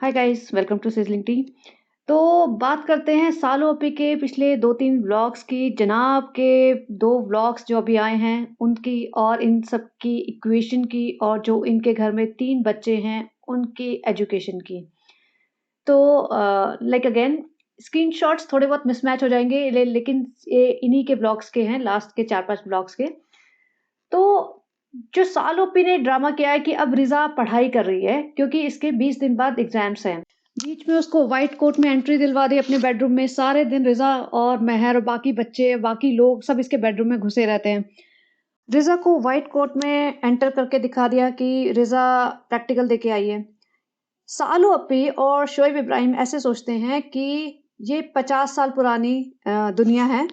Hi guys, welcome to sizzling tea. तो बात करते हैं सालों ओपी के पिछले 2-3 व्लॉग्स की। जनाब के 2 व्लॉग्स जो अभी आए हैं, उनकी और इन सब की इक्वेशन की और जो इनके घर में 3 बच्चे हैं, उनकी एजुकेशन की। तो लाइक अगेन स्क्रीनशॉट्स थोड़े बहुत मिसमैच हो जाएँगे लेकिन ये इन्हीं के व्लॉग्स के हैं, लास्ट के 4-5 व्लॉग्स के। तो जो सालों पी ने ड्रामा किया है कि अब रिज़ा पढ़ाई कर रही है क्योंकि इसके 20 दिन बाद एग्ज़ाम्स हैं। बीच में उसको व्हाइट कोट में एंट्री दिलवा दी अपने बेडरूम में। सारे दिन रिज़ा और मेहर और बाकी बच्चे, बाकी लोग सब इसके बेडरूम में घुसे रहते हैं। रिज़ा को व्हाइट कोट में एंटर करके दिखा दिया कि रिज़ा प्रैक्टिकल देके आई है। सालू अपी और शोएब इब्राहिम ऐसे सोचते हैं कि ये 50 साल पुरानी दुनिया है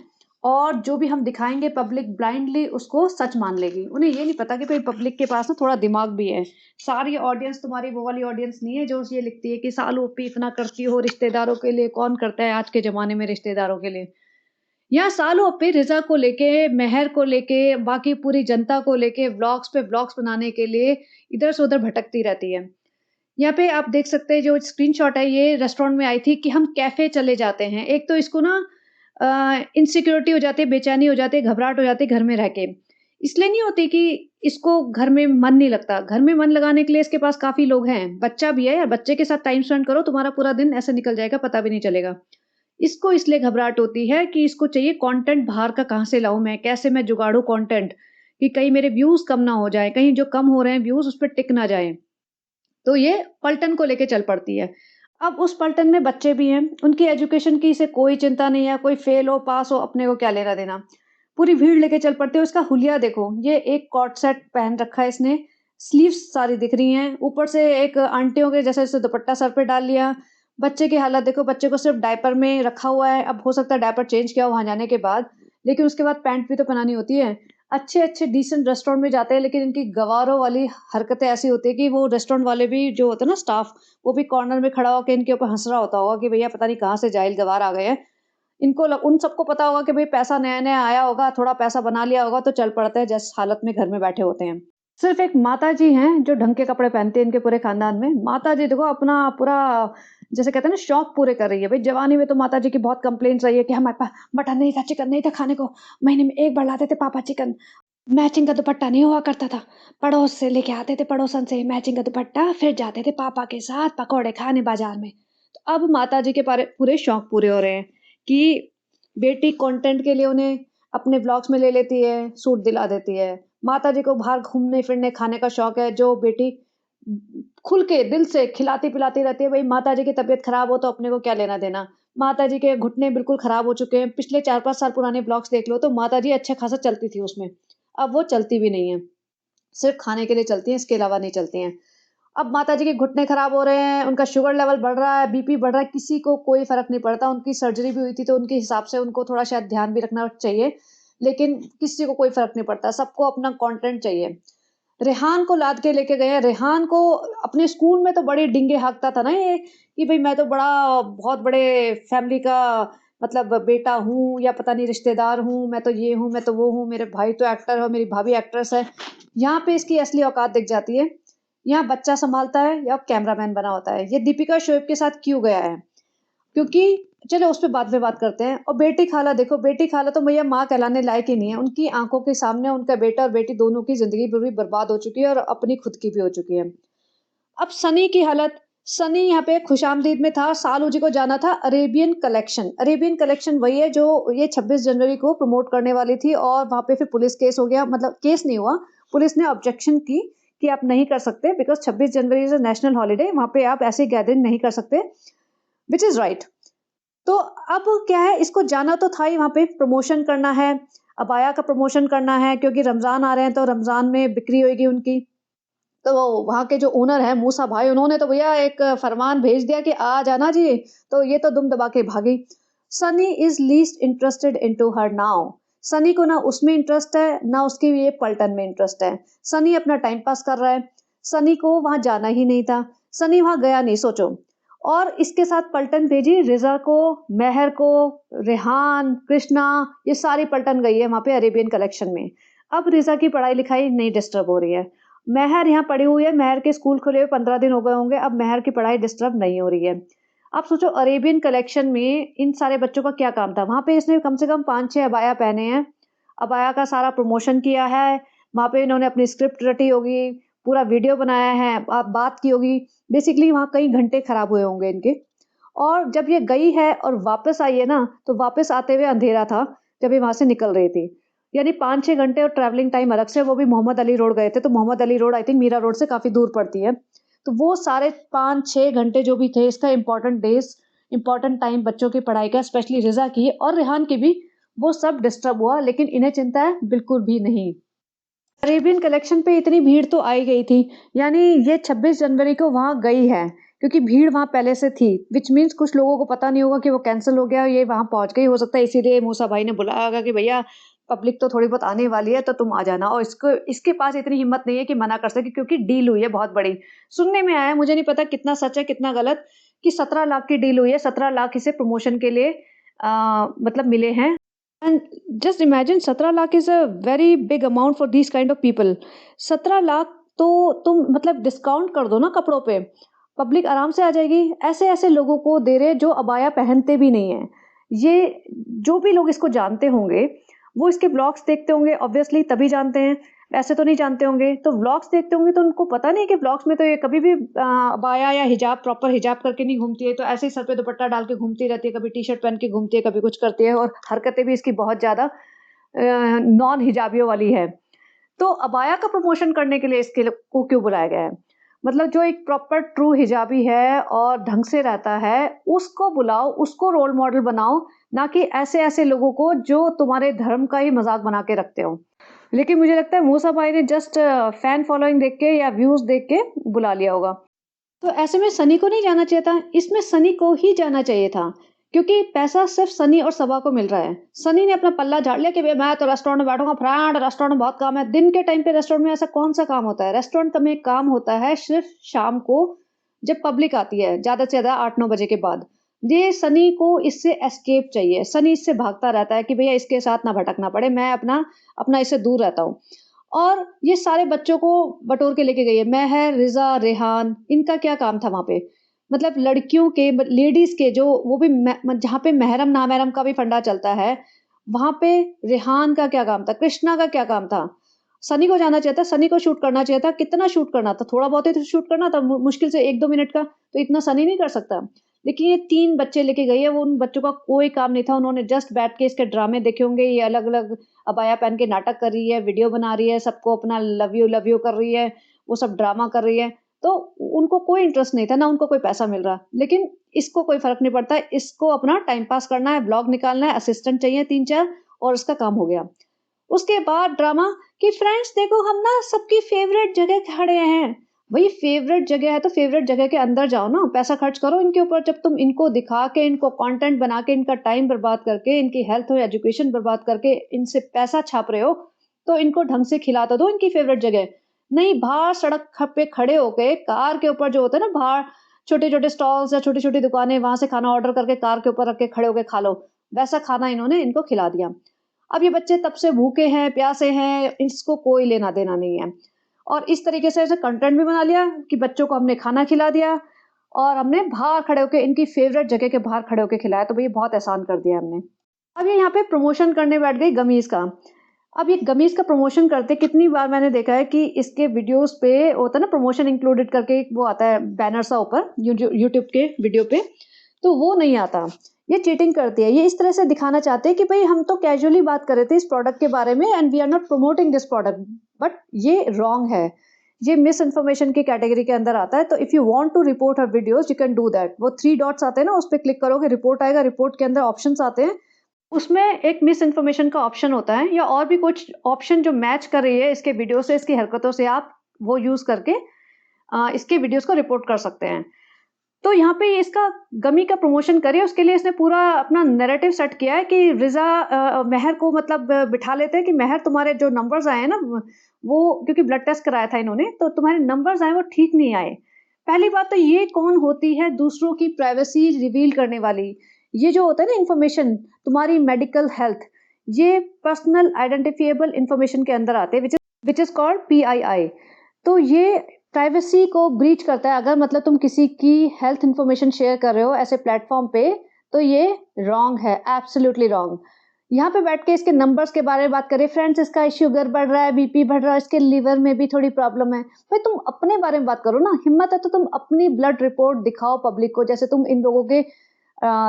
और जो भी हम दिखाएँगे पब्लिक ब्लाइंडली उसको सच मान लेगी। उन्हें ये नहीं पता कि भई पब्लिक के पास ना थोड़ा दिमाग भी है। सारी ऑडियंस तुम्हारी वो वाली ऑडियंस नहीं है जो ये लिखती है कि सालू अपी इतना करती हो रिश्तेदारों के लिए, कौन करता है आज के ज़माने में रिश्तेदारों के लिए। यहाँ सालों अपी रिज़ा को लेके, मेहर को लेके, बाकी पूरी जनता को लेके व्लॉग्स पे व्लॉग्स बनाने के लिए इधर से उधर भटकती रहती है। यहाँ पे आप देख सकते हैं जो स्क्रीनशॉट है ये रेस्टोरेंट में आई थी कि हम कैफ़े चले जाते हैं। एक तो इसको ना इनसिक्योरिटी हो जाती है, बेचैनी हो जाती है, घबराहट हो जाती है घर में रह के। इसलिए नहीं होती कि इसको घर में मन नहीं लगता। घर में मन लगाने के लिए इसके पास काफ़ी लोग हैं। बच्चा भी है यार, बच्चे के साथ टाइम स्पेंड करो, तुम्हारा पूरा दिन ऐसे निकल जाएगा, पता भी नहीं चलेगा। इसको इसलिए घबराहट होती है कि इसको चाहिए कंटेंट बाहर का कहाँ से लाऊँ मैं? कैसे मैं जुगाड़ूँ कंटेंट कि कहीं मेरे व्यूज़ कम ना हो जाएँ, कहीं जो कम हो रहे हैं व्यूज़ उस पे टिक ना जाएँ। तो ये पलटन को लेके चल पड़ती है। अब उस पलटन में बच्चे भी हैं, उनकी एजुकेशन की इसे कोई चिंता नहीं है, कोई फेल हो, पास हो, अपने को क्या लेना-देना। पूरी भीड़ लेके चल पड़ते हैं, उसका हुलिया देखो, ये एक कॉर्ड सेट पहन रखा है इसने, स्लीव्स सारी दिख रही हैं, ऊपर से एक आंटियों के जैसे-जैसे दुपट्टा सर पे डाल लिया। बच्चे की हालत देखो, बच्चे को सिर्फ़ डायपर में रखा हुआ है, अब हो सकता है डायपर चेंज किया हो वहाँ जाने के बाद, लेकिन उसके बाद पैंट भी तो पहनानी होती है। अच्छे-अच्छे डिसेंट रेस्टोरेंट में जाते हैं, लेकिन इनकी गँवारों वाली हरकतें ऐसी होती हैं कि वो रेस्टोरेंट वाले भी जो होते हैं ना स्टाफ, वो भी कॉर्नर में खड़ा होके इनके ऊपर हँस रहा होता होगा कि भैया पता नहीं कहाँ से जाहिल गँवार आ गए हैं। इनको ल उन सबको पता होगा कि भई पैसा नया-नया आया होगा, थोड़ा पैसा बना लिया होगा तो चल पड़ते हैं जिस हालत में घर में बैठे होते हैं। सिर्फ़ एक माताजी हैं जो ढंग के कपड़े पहनती हैं इनके पूरे ख़ानदान में। माताजी देखो अपना पूरा जैसे कहते हैं ना शौक पूरे कर रही है। भई जवानी में तो माताजी की बहुत कंप्लेंट्स रही है कि हमारे पास मटन नहीं था, चिकन नहीं था खाने को। महीने में 1 बार लाते थे पापा चिकन। मैचिंग का दुपट्टा नहीं हुआ करता था। पड़ोस से लेके आते थे पड़ोसन से मैचिंग का दुपट्टा, फिर जाते थे पापा के साथ पकौड़े खाने बाज़ार में। तो अब माताजी के पारे पूरे शौक पूरे हो रहे हैं कि बेटी कंटेंट के लिए उन्हें अपने व्लॉग्स में ले लेती है, सूट दिला देती है। माताजी को बाहर घूमने-फिरने, खाने का शौक है, जो बेटी खुल के दिल से खिलाती-पिलाती रहती है। भई माताजी की तबीयत खराब हो तो अपने को क्या लेना-देना। माताजी के घुटने बिल्कुल खराब हो चुके हैं। पिछले 4-5 साल पुराने व्लॉग्स देख लो तो माताजी अच्छा खासा चलती थी उसमें। अब वो चलती भी नहीं है। सिर्फ़ खाने के लिए चलती हैं, इसके अलावा नहीं चलती हैं। अब माताजी के घुटने खराब हो रहे हैं, उनका शुगर लेवल बढ़ रहा है, बीपी बढ़ रहा है, किसी को कोई फ़र्क नहीं पड़ता। उनकी सर्जरी भी हुई थी, तो उनके हिसाब से उनको थोड़ा शायद ध्यान भी रखना चाहिए, लेकिन किसी को कोई फ़र्क नहीं पड़ता, सबको अपना कंटेंट चाहिए। रेहान को लाद के लेके गए हैं, रेहान को अपने स्कूल में तो बड़ी डींगे हाँकता था ना ये, कि भई मैं तो बहुत बड़े फ़ैमिली का मतलब बेटा हूँ या पता नहीं रिश्तेदार हूँ, मैं तो ये हूँ, मैं तो वो हूँ, मेरे भाई तो एक्टर है, मेरी भाभी एक्ट्रेस है। यहाँ पे इसकी असली औकात दिख जाती है। यहाँ बच्चा सँभालता है या कैमरामैन बना होता है। ये दीपिका शोएब के साथ क्यों गया है? क्योंकि चलो उस पे बाद में बात करते हैं। और बेटी खाला देखो, बेटी खाला तो भैया माँ कहलाने लायक ही नहीं है। उनकी आँखों के सामने उनका बेटा और बेटी दोनों की ज़िंदगी पूरी बर्बाद हो चुकी है और अपनी खुद की भी हो चुकी है। अब सनी की हालत, सनी यहाँ पे खुशामदीद में था, सालू जी को जाना था अरेबियन कलेक्शन। अरेबियन कलेक्शन वही है जो ये 26 जनवरी को प्रमोट करने वाली थी और वहाँ पे फिर पुलिस केस हो गया, मतलब केस नहीं हुआ, पुलिस ने ऑब्जेक्शन की कि आप नहीं कर सकते because 26 January is a national holiday, वहाँ पे आप ऐसी गैदरिंग नहीं कर सकते, व्हिच इज़ राइट। तो अब क्या है, इसको जाना तो था ही, वहाँ पे प्रमोशन करना है, अबाया का प्रमोशन करना है क्योंकि रमज़ान आ रहे हैं तो रमज़ान में बिक्री होएगी उनकी। तो वहाँ के जो ओनर हैं मूसा भाई, उन्होंने तो भैया एक फरमान भेज दिया कि आ जाना जी, तो ये तो दुम दबा के भागी। Sunny is least interested into her now. Sunny को ना उसमें इंटरेस्ट है, ना उसके ये पलटन में इंटरेस्ट है। सनी अपना टाइम पास कर रहा है। सनी को वहाँ जाना ही नहीं था। सनी वहाँ गया नहीं सोचो। और इसके साथ पलटन भेजी रिज़ा को, मेहर को, रेहान, कृष्णा, ये सारी पलटन गई है वहाँ पे अरेबियन कलेक्शन में। अब रिज़ा की पढ़ाई-लिखाई नहीं डिस्टर्ब हो रही है। महर यहाँ पड़ी हुई है, महर के स्कूल खुले हुए 15 दिन हो गए होंगे, अब महर की पढ़ाई डिस्टर्ब नहीं हो रही है। आप सोचो अरेबियन कलेक्शन में इन सारे बच्चों का क्या काम था? वहाँ पे इसने कम से कम 5-6 अबाया पहने हैं। अबाया का सारा प्रमोशन किया है, वहाँ पे इन्होंने अपनी स्क्रिप्ट रटी होगी, पूरा वीडियो बनाया है, बात की होगी। बेसिकली वहाँ कई घंटे खराब हुए होंगे इनके। और जब ये गई है और वापस आई है ना, तो वापस आते हुए अंधेरा था, जब ये वहाँ से निकल रही थी। यानी 5-6 घंटे और ट्रैवलिंग टाइम अलग से, वो भी मोहम्मद अली रोड गए थे, तो Mohammed Ali road I think Mira road से काफ़ी दूर पड़ती है। तो वो सारे 5-6 घंटे जो भी थे, इसका इम्पोर्टेंट डेज़, इम्पोर्टेंट टाइम बच्चों की पढ़ाई का, स्पेशली रिज़ा की और रेहान की भी, वो सब डिस्टर्ब हुआ, लेकिन इन्हें चिंता है बिल्कुल भी नहीं। अरेबियन कलेक्शन पे इतनी भीड़ तो आई गई थी, यानी ये 26 जनवरी को वहाँ गई है, क्योंकि भीड़ वहाँ पहले से थी, व्हिच मीन्स कुछ लोगों को पता नहीं होगा कि वो कैंसल हो गया और ये वहाँ पहुँच गई। हो सकता है इसीलिए मूसा भाई ने बुलाया होगा कि भैया पब्लिक तो थोड़ी बहुत आने वाली है, तो तुम आ जाना। और इसके पास इतनी हिम्मत नहीं है कि मना कर सके, क्योंकि डील हुई है बहुत बड़ी। सुनने में आया है, मुझे नहीं पता कितना सच है कितना गलत, कि 17 लाख की डील हुई है, 17 लाख इसे प्रमोशन के लिए मतलब मिले हैं। And just imagine 17 lakh is a very big amount for these kind of people. 17 lakh तो तुम मतलब डिस्काउंट कर दो ना कपड़ों पे, पब्लिक आराम से आ जाएगी। ऐसे-ऐसे लोगों को दे रहे जो अबाया पहनते भी नहीं हैं। ये जो भी लोग इसको जानते होंगे, वो इसके व्लॉग्स देखते होंगे ऑब्वियसली तभी जानते हैं, ऐसे तो नहीं जानते होंगे। तो व्लॉग्स देखते होंगे तो उनको पता नहीं कि व्लॉग्स में तो ये कभी भी अबाया या हिजाब प्रॉपर हिजाब करके नहीं घूमती है, तो ऐसे ही सर पे दुपट्टा डाल के घूमती रहती है, कभी टी-शर्ट पहन के घूमती है, कभी कुछ करती है और हरकतें भी इसकी बहुत ज़्यादा नॉन हिजाबियों वाली है। तो अबाया का प्रमोशन करने के लिए को क्यों बुलाया गया है? मतलब जो एक प्रॉपर ट्रू हिजाबी है और ढंग से रहता है, उसको बुलाओ, उसको रोल मॉडल बनाओ, ना कि ऐसे-ऐसे लोगों को जो तुम्हारे धर्म का ही मज़ाक बना के रखते हो। लेकिन मुझे लगता है मूसा भाई ने जस्ट फैन फॉलोइंग देख के या व्यूज़ देख के बुला लिया होगा। तो ऐसे में सनी को नहीं जाना चाहिए था, इसमें सनी को ही जाना चाहिए था, क्योंकि पैसा सिर्फ सनी और सबा को मिल रहा है। सनी ने अपना पल्ला झाड़ लिया कि भई मैं तो रेस्टोरेंट में बैठूँगा, फ्रेंड रेस्टोरेंट में बहुत काम है। दिन के टाइम पे रेस्टोरेंट में ऐसा कौन-सा काम होता है? रेस्टोरेंट में काम होता है सिर्फ शाम को, जब पब्लिक आती है, ज़्यादा से ज़्यादा 8-9 बजे के बाद। ये सनी को इससे एस्केप चाहिए, सनी इससे भागता रहता है कि भैया इसके साथ ना भटकना पड़े, मैं अपना अपना इससे दूर रहता हूँ। और ये सारे बच्चों को बटोर के लेके गई है। महर, रिज़ा, रेहान, इनका क्या काम था वहाँ पे? मतलब लड़कियों के लेडीज़ के जो वो भी जहाँ पे महरम नामहरम का भी फंडा चलता है, वहाँ पे रेहान का क्या काम था? कृष्णा का क्या काम था? सनी को जाना चाहिए था, सनी को शूट करना चाहिए था। कितना शूट करना था? थोड़ा बहुत ही तो शूट करना था, मुश्किल से 1-2 मिनट का, तो इतना सनी नहीं कर सकता। लेकिन ये 3 बच्चे लेके गई है, वो उन बच्चों का कोई काम नहीं था, उन्होंने जस्ट बैठ के इसके ड्रामे देखे होंगे, ये अलग-अलग अबाया पहन के नाटक कर रही है, वीडियो बना रही है, सबको अपना लव यू कर रही है, वो सब ड्रामा कर रही है। तो उनको कोई इंटरेस्ट नहीं था, ना उनको कोई पैसा मिल रहा। लेकिन इसको कोई फ़र्क नहीं पड़ता, इसको अपना टाइम पास करना है, व्लॉग निकालना है, असिस्टेंट चाहिए 3-4 और उसका काम हो गया। उसके बाद ड्रामा कि फ्रेंड्स देखो हम ना सबकी फ़ेवरेट जगह खड़े हैं। भई फ़ेवरेट जगह है तो फ़ेवरेट जगह के अंदर जाओ ना, पैसा खर्च करो इनके ऊपर। जब तुम इनको दिखा के, इनको कंटेंट बना के, इनका टाइम बर्बाद करके, इनकी हेल्थ और एजुकेशन बर्बाद करके इनसे पैसा छाप रहे हो, तो इनको ढंग से खिला तो दो इनकी फ़ेवरेट जगह। नहीं बाहर सड़क पे खड़े होके कार के ऊपर जो होता है ना बाहर छोटे-छोटे स्टॉल्स या छोटी-छोटी दुकानें, वहाँ से खाना ऑर्डर करके कार के ऊपर रख के खड़े होके खा लो। वैसा खाना इन्होंने इनको खिला दिया। अब ये बच्चे तब से भूखे हैं, प्यासे हैं, इसको कोई लेना-देना नहीं है। और इस तरीके से ऐसे कंटेंट भी बना लिया कि बच्चों को हमने खाना खिला दिया और हमने बाहर खड़े होके इनकी फ़ेवरेट जगह के बाहर खड़े होके खिलाया, तो भई बहुत एहसान कर दिया हमने। अब ये यहाँ पे प्रमोशन करने बैठ गई गमीज़ का। अब ये गमीज़ का प्रमोशन करते कितनी बार मैंने देखा है कि इसके वीडियोज़ पे होता है ना प्रमोशन इंक्लूडेड करके एक वो आता है बैनर सा ऊपर यूट्यूब के वीडियो पे, तो वो नहीं आता। ये चीटिंग करती है। ये इस तरह से दिखाना चाहते हैं कि भई हम तो कैजुअली बात कर रहे थे इस प्रोडक्ट के बारे में and we are not promoting this product, but ये रॉन्ग है। ये मिस इन्फॉर्मेशन की कैटेगरी के अंदर आता है। तो if you want to report her videos you can do that. वो 3 डॉट्स आते हैं ना, उस पे क्लिक करोगे रिपोर्ट आएगा, रिपोर्ट के अंदर ऑप्शंस आते हैं। उसमें एक मिस इन्फॉर्मेशन का ऑप्शन होता है या और भी कुछ ऑप्शन जो मैच कर रही है इसके वीडियो से, इसकी हरकतों से, आप वो यूज़ करके इसके वीडियोज़ को रिपोर्ट कर सकते हैं। तो यहाँ पे इसका गमी का प्रमोशन करे, उसके लिए इसने पूरा अपना नैरेटिव सेट किया है कि रिज़ा महर को मतलब बिठा लेते हैं कि महर तुम्हारे जो नंबर्स आए हैं ना, वो क्योंकि ब्लड टेस्ट कराया था इन्होंने, तो तुम्हारे नंबर्स आए वो ठीक नहीं आए। पहली बात तो ये कौन होती है दूसरों की प्राइवेसी रिवील करने वाली? ये जो होता है ना इन्फॉर्मेशन, तुम्हारी मेडिकल हेल्थ, ये पर्सनल आइडेंटिफिएबल इन्फॉर्मेशन के अंदर आते हैं, विच इज़ कॉल्ड PII। तो ये प्राइवेसी को ब्रीच करता है। अगर मतलब तुम किसी की हेल्थ इन्फॉर्मेशन शेयर कर रहे हो ऐसे प्लेटफ़ॉर्म पे, तो ये रॉन्ग है, एब्सोल्युटली रॉन्ग। यहाँ पे बैठ के इसके नंबर्स के बारे में बात करें, फ्रेंड्स इसका शुगर बढ़ रहा है, बीपी बढ़ रहा है, इसके लिवर में भी थोड़ी प्रॉब्लम है। भाई तुम अपने बारे में बात करो ना, हिम्मत है तो तुम अपनी ब्लड रिपोर्ट दिखाओ पब्लिक को, जैसे तुम इन लोगों के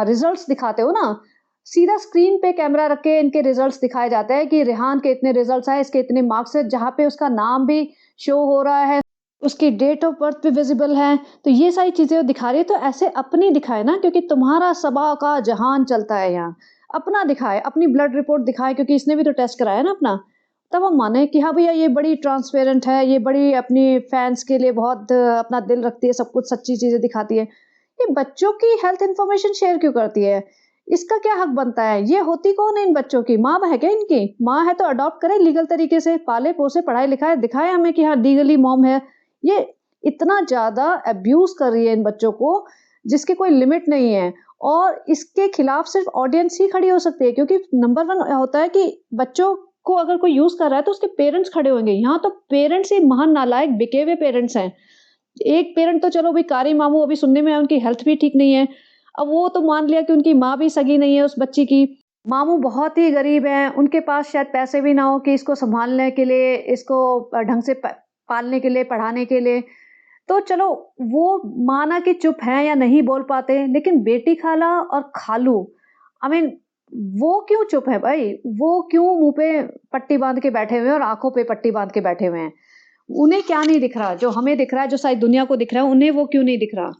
रिजल्ट्स दिखाते हो ना, सीधा स्क्रीन पे कैमरा रख के इनके रिजल्ट्स दिखाए जाते हैं कि रेहान के इतने रिजल्ट्स आए, इसके इतने मार्क्स हैं, जहाँ पे उसका नाम भी शो हो रहा है, उसकी डेट ऑफ बर्थ भी विजिबल है, तो ये सारी चीज़ें वो दिखा रही है, तो ऐसे अपनी दिखाए ना, क्योंकि तुम्हारा सबा का जहान चलता है यहाँ। अपना दिखाए, अपनी ब्लड रिपोर्ट दिखाए, क्योंकि इसने भी तो टेस्ट कराया ना अपना, तब हम माने कि हाँ भैया ये बड़ी ट्रांसपेरेंट है, ये बड़ी अपनी फैंस के लिए बहुत अपना दिल रखती है, सब कुछ सच्ची चीज़ें दिखाती है। ये बच्चों की हेल्थ इन्फॉर्मेशन शेयर क्यों करती है? इसका क्या हक बनता है? ये होती कौन है इन बच्चों की? माँ है क्या इनकी? माँ है तो अडॉप्ट करे लीगल तरीके से, पाले-पोसे, पढ़ाए-लिखाए, दिखाए हमें कि हाँ लीगली मॉम है। ये इतना ज़्यादा अब्यूज़ कर रही है इन बच्चों को, जिसकी कोई लिमिट नहीं है, और इसके खिलाफ सिर्फ़ ऑडियंस ही खड़ी हो सकती है, क्योंकि नंबर 1 होता है कि बच्चों को अगर कोई यूज़ कर रहा है तो उसके पेरेंट्स खड़े होंगे। यहाँ तो पेरेंट्स ही महान नालायक बिके हुए पेरेंट्स हैं। एक पेरेंट तो चलो भई कारी मामू, अभी सुनने में आया उनकी हेल्थ भी ठीक नहीं है। अब वो तो मान लिया कि उनकी माँ भी सगी नहीं है उस बच्ची की। मामू बहुत ही गरीब हैं, उनके पास शायद पैसे भी ना हो कि इसको सँभालने के लिए, इसको ढंग से प पालने के लिए, पढ़ाने के लिए। तो चलो वो माना कि चुप हैं या नहीं बोल पाते, लेकिन बेटी खाला और खालू, आई मीन वो क्यों चुप है भाई? वो क्यों मुँह पे पट्टी बाँध के बैठे हुए हैं और आँखों पे पट्टी बाँध के बैठे हुए हैं? उन्हें क्या नहीं दिख रहा? जो हमें दिख रहा है, जो सारी दुनिया को दिख रहा है, उन्हें वो क्यों नहीं दिख रहा?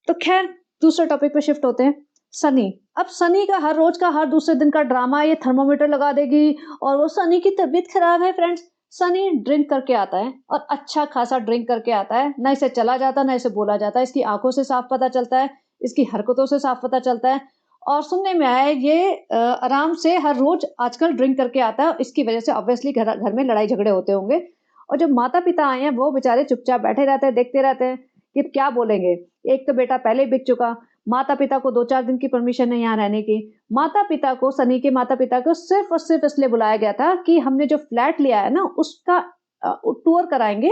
तो ख़ैर दूसरे टॉपिक पे शिफ्ट होते हैं। सनी। अब सनी का हर रोज़ का, हर दूसरे दिन का ड्रामा, ये थर्मामीटर लगा देगी और वो सनी की तबीयत ख़राब है फ्रेंड्स। सनी ड्रिंक करके आता है और अच्छा खासा ड्रिंक करके आता है। ना इसे चला जाता, ना इसे बोला जाता है। इसकी आँखों से साफ़ पता चलता है, इसकी हरकतों से साफ़ पता चलता है, और सुनने में आया है ये आराम से हर रोज़ आजकल ड्रिंक करके आता है। इसकी वज़ह से ऑब्वियसली घर घर में लड़ाई-झगड़े होते होंगे, और जो माता-पिता आए हैं वो बेचारे चुपचाप बैठे रहते हैं, देखते रहते हैं कि क्या बोलेंगे। एक तो बेटा पहले ही बिक चुका, माता-पिता को 2-4 दिन की परमिशन है यहाँ रहने की। माता-पिता को, सनी के माता-पिता को सिर्फ़ और सिर्फ़ इसलिए बुलाया गया था कि हमने जो फ्लैट लिया है ना उसका टूर कराएँगे,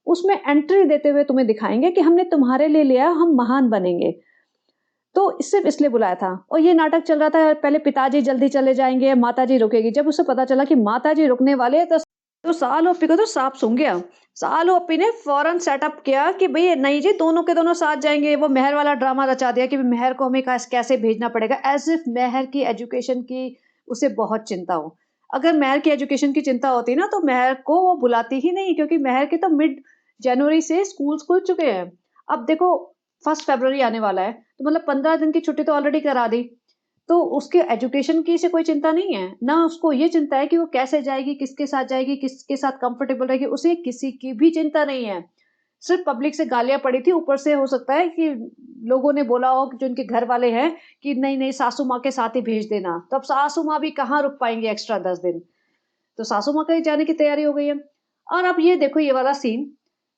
उसमें एंट्री देते हुए तुम्हें दिखाएँगे कि हमने तुम्हारे लिए लिया, हम महान बनेंगे। तो सिर्फ़ इसलिए बुलाया था, और ये नाटक चल रहा था, पहले पिताजी जल्दी चले जाएँगे, माताजी रुकेगी। जब उसे पता चला कि माताजी रुकने वाले हैं, तो साल-ओप्पी को तो साँप सूँघ गया। साल-ओप्पी ने फ़ौरन सेटअप किया कि भई नहीं जी, दोनों के दोनों साथ जाएँगे। वो मेहर वाला ड्रामा रचा दिया कि मेहर को हमें कैसे भेजना पड़ेगा, एज़ इफ मेहर की एजुकेशन की उसे बहुत चिंता हो। अगर मेहर की एजुकेशन की चिंता होती ना, तो मेहर को वो बुलाती ही नहीं, क्योंकि मेहर के तो मिड जनवरी से स्कूल्स खुल चुके हैं। अब देखो 1 फरवरी आने वाला है, तो मतलब 15 दिन की छुट्टी तो ऑलरेडी करा दी। तो उसके एजुकेशन की इसे कोई चिंता नहीं है, ना उसको ये चिंता है कि वो कैसे जाएगी, किसके साथ जाएगी, किसके साथ कंफर्टेबल रहेगी, उसे किसी की भी चिंता नहीं है। सिर्फ़ पब्लिक से गालियाँ पड़ी थी, ऊपर से हो सकता है कि लोगों ने बोला हो कि जो उनके घर वाले हैं कि नहीं-नहीं सासू माँ के साथ ही भेज देना। तो अब सासू माँ भी कहाँ रुक पाएँगी एक्स्ट्रा 10 दिन। तो सासू माँ कहीं जाने की तैयारी हो गई है। और अब ये देखो ये वाला सीन,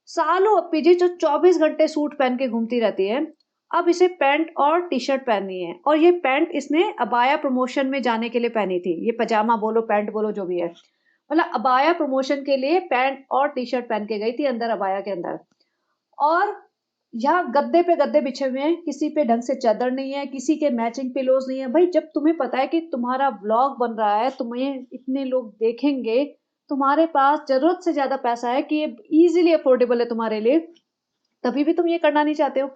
सालू अप्पी जी जो 24 घंटे सूट पहन के घूमती रहती है, अब इसे पैंट और टी-शर्ट पहननी है, और ये पैंट इसने अबाया प्रमोशन में जाने के लिए पहनी थी। ये पजामा बोलो, पैंट बोलो, जो भी है। मतलब अबाया प्रमोशन के लिए पैंट और टी-शर्ट पहन के गई थी अंदर अबाया के अंदर। और यहाँ गद्दे पे गद्दे बिछे हुए हैं, किसी पे ढंग से चादर नहीं है, किसी के मैचिंग पिलोज़ नहीं है। भई जब तुम्हें पता है कि तुम्हारा व्लॉग बन रहा है, तुम्हें इतने लोग देखेंगे, तुम्हारे पास ज़रूरत से ज़्यादा पैसा है कि ये ईज़िली अफ़ोर्डेबल है तुम्हारे लिए, तभी भी तुम ये करना नहीं चाहते हो।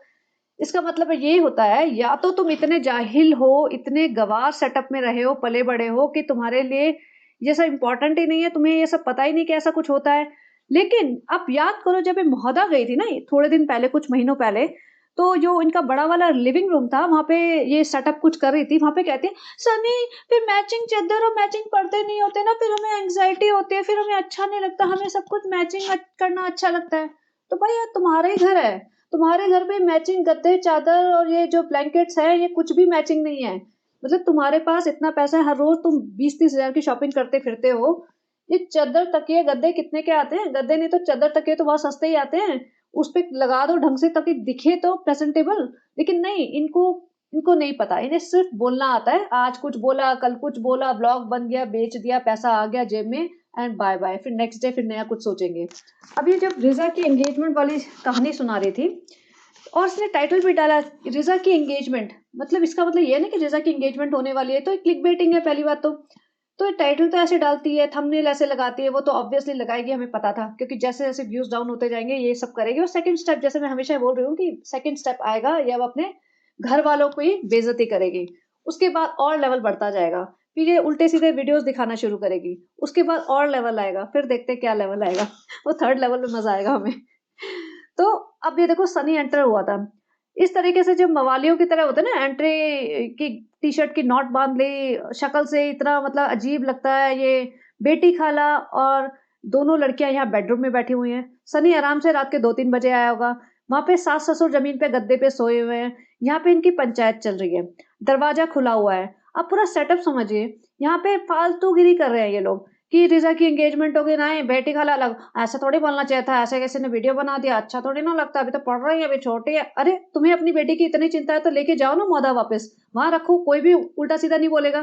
इसका मतलब ये होता है, या तो तुम इतने जाहिल हो, इतने गँवार सेटअप में रहे हो, पले-बड़े हो कि तुम्हारे लिए ये सब इम्पोर्टेंट ही नहीं है, तुम्हें ये सब पता ही नहीं कि ऐसा कुछ होता है। लेकिन आप याद करो जब ये महोदा गई थी ना थोड़े दिन पहले, कुछ महीनों पहले, तो जो इनका बड़ा वाला लिविंग रूम था, वहाँ पे ये सेटअप कुछ कर रही थी, वहाँ पे कहती है, "सनी, फिर मैचिंग चद्दर और मैचिंग पर्दे नहीं होते ना, फिर हमें एंग्ज़ायटी होती है, फिर हमें अच्छा नहीं लगता, हमें सब कुछ मैचिंग करना अच्छा लगता है।" तो भाई ये तुम्हारा ही घर है। तुम्हारे घर पे मैचिंग गद्दे, चादर और ये जो ब्लैंकेट्स हैं, ये कुछ भी मैचिंग नहीं है। मतलब तुम्हारे पास इतना पैसा है, हर रोज़ तुम 20-30 हज़ार की शॉपिंग करते फिरते हो। ये चादर, तकिए, गद्दे कितने के आते हैं? गद्दे नहीं तो चादर, तकिए तो बहुत सस्ते ही आते हैं। उस पे लगा दो ढंग से ताकि दिखे तो प्रेज़ेंटेबल। लेकिन नहीं, इनको इनको नहीं पता। इन्हें सिर्फ़ बोलना आता है। आज कुछ बोला, कल कुछ बोला, ब्लॉग बन गया, बेच दिया, पैसा आ गया जेब में, एंड बाय बाय, फिर नेक्स्ट डे फिर नया कुछ सोचेंगे। अभी जब रिजा की एंगेजमेंट वाली कहानी सुना रही थी और उसने टाइटल भी डाला रिजा की एंगेजमेंट, मतलब इसका मतलब ये नहीं कि रिजा की एंगेजमेंट होने वाली है, तो क्लिक बेटिंग है पहली बात तो टाइटल तो ऐसे डालती है, थंबनेल ऐसे लगाती है, वो तो ऑब्वियसली लगाएगी, हमें पता था, क्योंकि जैसे जैसे व्यूज डाउन होते जाएंगे ये सब करेगी। और सेकंड स्टेप, जैसे मैं हमेशा बोल रही हूँ कि सेकंड स्टेप आएगा या वो अपने घर वालों को ही बेइज्जती करेगी, उसके बाद और लेवल बढ़ता जाएगा, फिर ये उल्टे सीधे वीडियोस दिखाना शुरू करेगी, उसके बाद और लेवल आएगा, फिर देखते हैं क्या लेवल आएगा। वो थर्ड लेवल में मजा आएगा हमें। तो अब ये देखो सनी एंटर हुआ था इस तरीके से, जब मवालियों की तरह होते हैं ना, एंट्री की टी शर्ट की नॉट बांध ली, शक्ल से इतना मतलब अजीब लगता है ये। बेटी खाला और दोनों लड़कियां यहाँ बेडरूम में बैठी हुई हैं। सनी आराम से रात के 2-3 बजे आया होगा। वहां पे सास ससुर जमीन पे गद्दे पे सोए हुए हैं। यहाँ पे इनकी पंचायत चल रही है। दरवाजा खुला हुआ है। अब पूरा सेटअप समझिए। यहाँ पे फालतूगिरी कर रहे हैं ये लोग कि रिजा की एंगेजमेंट हो गई ना, बेटी खाला अलग, ऐसा थोड़ी बोलना चाहिए था, ऐसे कैसे ने वीडियो बना दिया, अच्छा थोड़ी ना लगता, अभी तो पढ़ रही है, अभी छोटी है। अरे तुम्हें अपनी बेटी की इतनी चिंता है तो लेके जाओ ना मौदा वापस, वहां रखो, कोई भी उल्टा सीधा नहीं बोलेगा।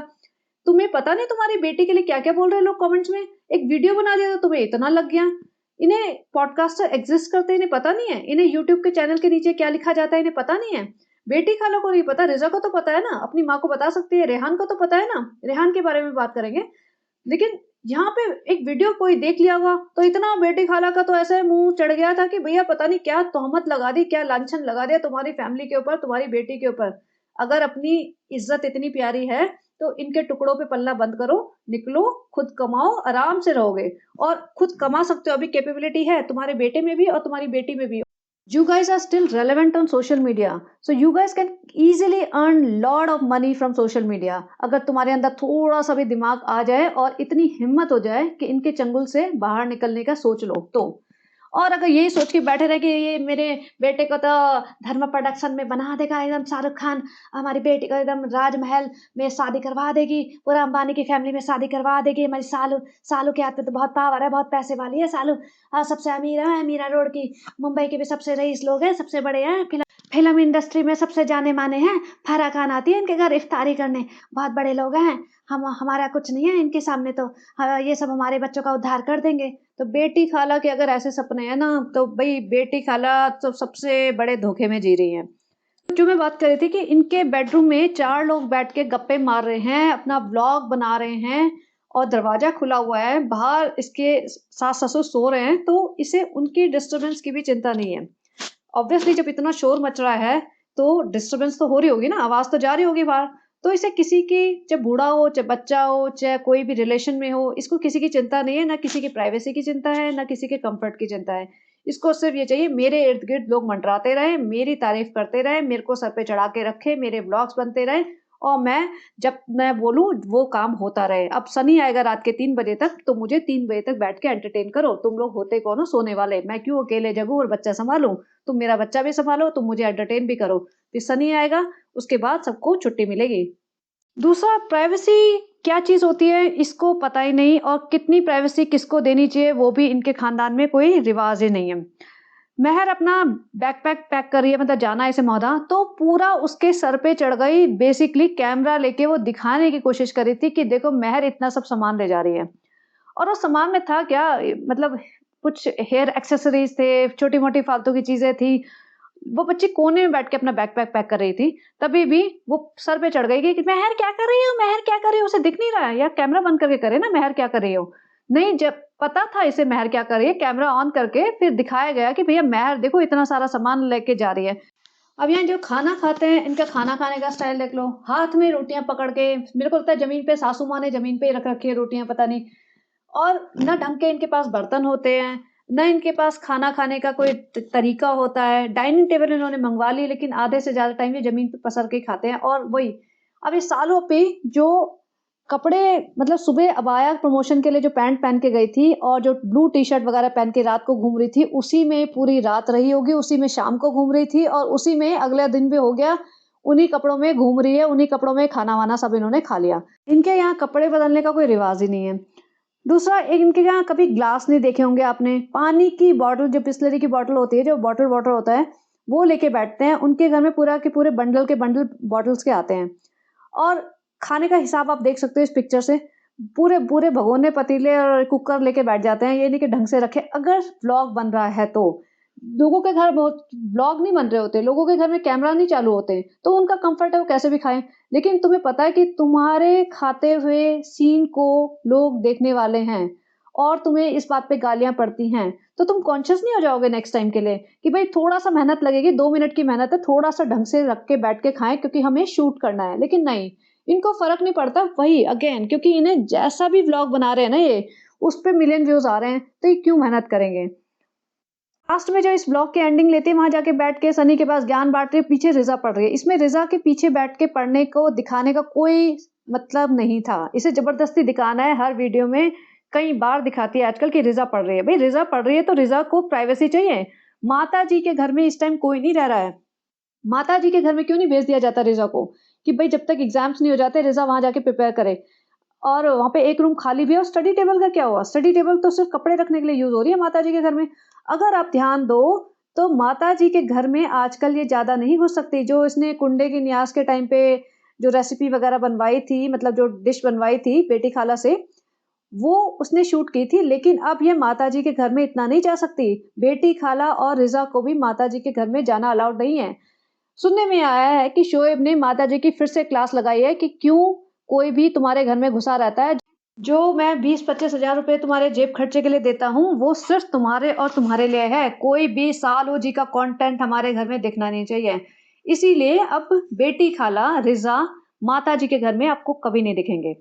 तुम्हें पता नहीं तुम्हारी बेटी के लिए क्या क्या बोल रहे हैं लोग कमेंट्स में। एक वीडियो बना दिया तो तुम्हें इतना लग गया। इन्हें पॉडकास्टर एग्जिस्ट करते इन्हें पता नहीं है, इन्हें यूट्यूब के चैनल के नीचे क्या लिखा जाता है इन्हें पता नहीं है। बेटी खालों को नहीं पता, रिजा को तो पता है ना, अपनी माँ को बता सकती है, रेहान को तो पता है ना, रेहान के बारे में बात करेंगे। लेकिन यहाँ पे एक वीडियो कोई देख लिया होगा तो इतना बेटी खाला का तो ऐसे मुंह चढ़ गया था कि भैया पता नहीं क्या तोहमत लगा दी, क्या लांछन लगा दिया तुम्हारी फैमिली के ऊपर, तुम्हारी बेटी के ऊपर। अगर अपनी इज्जत इतनी प्यारी है तो इनके टुकड़ों पे पल्ला बंद करो, निकलो, खुद कमाओ, आराम से रहोगे। और खुद कमा सकते हो, अभी कैपेबिलिटी है तुम्हारे बेटे में भी और तुम्हारी बेटी में भी। You guys are still relevant on social media, so you guys can easily earn lot of money from social media। अगर तुम्हारे अंदर थोड़ा सा भी दिमाग आ जाए और इतनी हिम्मत हो जाए कि इनके चंगुल से बाहर निकलने का सोच लो तो। और अगर यही सोच के बैठे रहे कि ये मेरे बेटे को तो धर्म प्रोडक्शन में बना देगा एकदम शाहरुख खान, हमारी बेटी को एकदम राजमहल में शादी करवा देगी, पूरा अंबानी की फैमिली में शादी करवा देगी, हमारी सालू, सालू के हाथ में तो बहुत पावर है, बहुत पैसे वाली है सालू, सबसे अमीर है, मीरा रोड की, मुंबई के भी सबसे रईस लोग हैं, सबसे बड़े हैं, फिल्म इंडस्ट्री में सबसे जाने माने हैं, फराह खान आती है इनके घर इफ्तारी करने, बहुत बड़े लोग हैं, हम हमारा कुछ नहीं है इनके सामने तो, ये सब हमारे बच्चों का उद्धार कर देंगे। तो बेटी खाला के अगर ऐसे सपने हैं ना, तो भाई बेटी खाला तो सबसे बड़े धोखे में जी रही है। जो मैं बात कर रही थी कि इनके बेडरूम में 4 लोग बैठ के गप्पे मार रहे हैं, अपना ब्लॉग बना रहे हैं और दरवाजा खुला हुआ है, बाहर इसके सास ससुर सो रहे हैं, तो इसे उनकी डिस्टर्बेंस की भी चिंता नहीं है। ऑब्वियसली जब इतना शोर मच रहा है तो डिस्टर्बेंस तो हो रही होगी ना, आवाज तो जा रही होगी बाहर। तो इसे किसी की, चाहे बूढ़ा हो, चाहे बच्चा हो, चाहे कोई भी रिलेशन में हो, इसको किसी की चिंता नहीं है, ना किसी की प्राइवेसी की चिंता है, ना किसी के कंफर्ट की चिंता है। इसको सिर्फ ये चाहिए मेरे इर्द गिर्द लोग मंडराते रहे, मेरी तारीफ करते रहे, मेरे को सर पे चढ़ा के रखे, मेरे व्लॉग्स बनते रहे और मैं जब मैं बोलूं वो काम होता रहे। अब सनी आएगा रात के 3 बजे तक तो मुझे 3 बजे तक बैठ के एंटरटेन करो। तुम लोग होते कौन हो सोने वाले, मैं क्यों अकेले जगूं और बच्चा संभालूं। तुम मेरा बच्चा भी संभालो, तुम मुझे एंटरटेन भी करो। फिर सनी आएगा, उसके बाद सबको छुट्टी मिलेगी। दूसरा, प्राइवेसी क्या चीज होती है इसको पता ही नहीं, और कितनी प्राइवेसी किसको देनी चाहिए वो भी इनके खानदान में कोई रिवाज ही नहीं है। महर अपना बैकपैक पैक कर रही है, मतलब जाना है इसे मौदा, तो पूरा उसके सर पे चढ़ गई। बेसिकली कैमरा लेके वो दिखाने की कोशिश कर रही थी कि देखो महर इतना सब सामान ले जा रही है। और वो सामान में था क्या, मतलब कुछ हेयर एक्सेसरीज थे, छोटी मोटी फालतू की चीजें थी। वो बच्ची कोने में बैठ के अपना बैकपैक पैक कर रही थी, तभी भी वो सर पे चढ़ गई कि महर क्या कर रही हो, महर क्या कर रही हो, उसे दिख नहीं रहा है यार, कैमरा बंद करके करे ना, महर क्या कर रही हो। नहीं, जब पता था इसे महर क्या कर रही है, कैमरा ऑन करके फिर दिखाया गया कि भैया महर देखो इतना सारा सामान लेके जा रही है। अब यहाँ जो खाना खाते हैं, इनका खाना खाने का स्टाइल देख लो, हाथ में रोटियां पकड़ के, मेरे को लगता है जमीन पे सासू माँ ने जमीन पे ही रख रखी है रोटियां, पता नहीं। और ना ढंग के इनके पास बर्तन होते हैं, ना इनके पास खाना खाने का कोई तरीका होता है। डाइनिंग टेबल इन्होंने मंगवा ली, लेकिन आधे से ज्यादा टाइम ये जमीन पे पसर के खाते हैं। और वही अब इस सालों पे जो कपड़े, मतलब सुबह अबाया प्रमोशन के लिए जो पैंट पहन के गई थी और जो ब्लू टी शर्ट वगैरह पहन के रात को घूम रही थी, उसी में पूरी रात रही होगी, उसी में शाम को घूम रही थी और उसी में अगले दिन भी हो गया, उन्हीं कपड़ों में घूम रही है, उन्हीं कपड़ों में खाना वाना सब इन्होंने खा लिया। इनके यहाँ कपड़े बदलने का कोई रिवाज ही नहीं है। दूसरा, एक इनके यहाँ कभी ग्लास नहीं देखे होंगे आपने, पानी की बॉटल, जो बिस्लरी की बॉटल होती है, जो बॉटल वाटर होता है, वो लेके बैठते हैं। उनके घर में पूरा के पूरे बंडल के बंडल बॉटल्स के आते हैं। और खाने का हिसाब आप देख सकते हो इस पिक्चर से, पूरे भगोने, पतीले और कुकर लेके बैठ जाते हैं, ये नहीं कि ढंग से रखें। अगर व्लॉग बन रहा है तो लोगों के घर बहुत व्लॉग नहीं बन रहे होते, लोगों के घर में कैमरा नहीं चालू होते, तो उनका कंफर्ट है वो कैसे भी खाएं। लेकिन तुम्हें पता है कि तुम्हारे खाते हुए सीन को लोग देखने वाले हैं और तुम्हें इस बात पे गालियां पड़ती हैं, तो तुम कॉन्शियस नहीं हो जाओगे नेक्स्ट टाइम के लिए कि भाई थोड़ा सा मेहनत लगेगी, 2 मिनट की मेहनत है, थोड़ा सा ढंग से रख के बैठ के खाएं क्योंकि हमें शूट करना है। लेकिन नहीं, इनको फर्क नहीं पड़ता, वही अगेन, क्योंकि इन्हें जैसा भी व्लॉग बना रहे हैं ना ये, उस पे मिलियन व्यूज आ रहे हैं, तो ये क्यों मेहनत करेंगे। लास्ट में जो इस ब्लॉग की एंडिंग लेते हैं, वहां जाके बैठ के सनी के पास ज्ञान बांट रहे, पीछे रिजा पढ़ रही है। इसमें रिजा के पीछे बैठ के पढ़ने को दिखाने का कोई मतलब नहीं था, इसे जबरदस्ती दिखाना है। हर वीडियो में कई बार दिखाती है आजकल कि रिजा पढ़ रही है। भाई रिजा पढ़ रही है तो रिजा को प्राइवेसी चाहिए। माता जी के घर में इस टाइम कोई नहीं रह रहा है, माता जी के घर में क्यों नहीं भेज दिया जाता रिजा को कि भाई जब तक एग्जाम्स नहीं हो जाते रिजा वहां जाके प्रिपेयर करे। और वहाँ पे एक रूम खाली भी है, और स्टडी टेबल का क्या हुआ? स्टडी टेबल तो सिर्फ कपड़े रखने के लिए यूज हो रही है माता जी के घर में। अगर आप ध्यान दो तो माता जी के घर में आजकल ये ज्यादा नहीं घुस सकती। जो इसने कुंडे की न्यास के टाइम पे जो रेसिपी वगैरह बनवाई थी, मतलब जो डिश बनवाई थी बेटी खाला से, वो उसने शूट की थी। लेकिन अब ये माता जी के घर में इतना नहीं जा सकती। बेटी खाला और रिजा को भी माता जी के घर में जाना अलाउड नहीं है। सुनने में आया है कि शोएब ने माता जी की फिर से क्लास लगाई है कि क्यों कोई भी तुम्हारे घर में घुसा रहता है। जो मैं 20-25 हजार रुपए तुम्हारे जेब खर्चे के लिए देता हूँ, वो सिर्फ तुम्हारे और तुम्हारे लिए है। कोई भी सालू जी का कंटेंट हमारे घर में दिखना नहीं चाहिए। इसीलिए अब बेटी खाला रिजा माता जी के घर में आपको कभी नहीं दिखेंगे।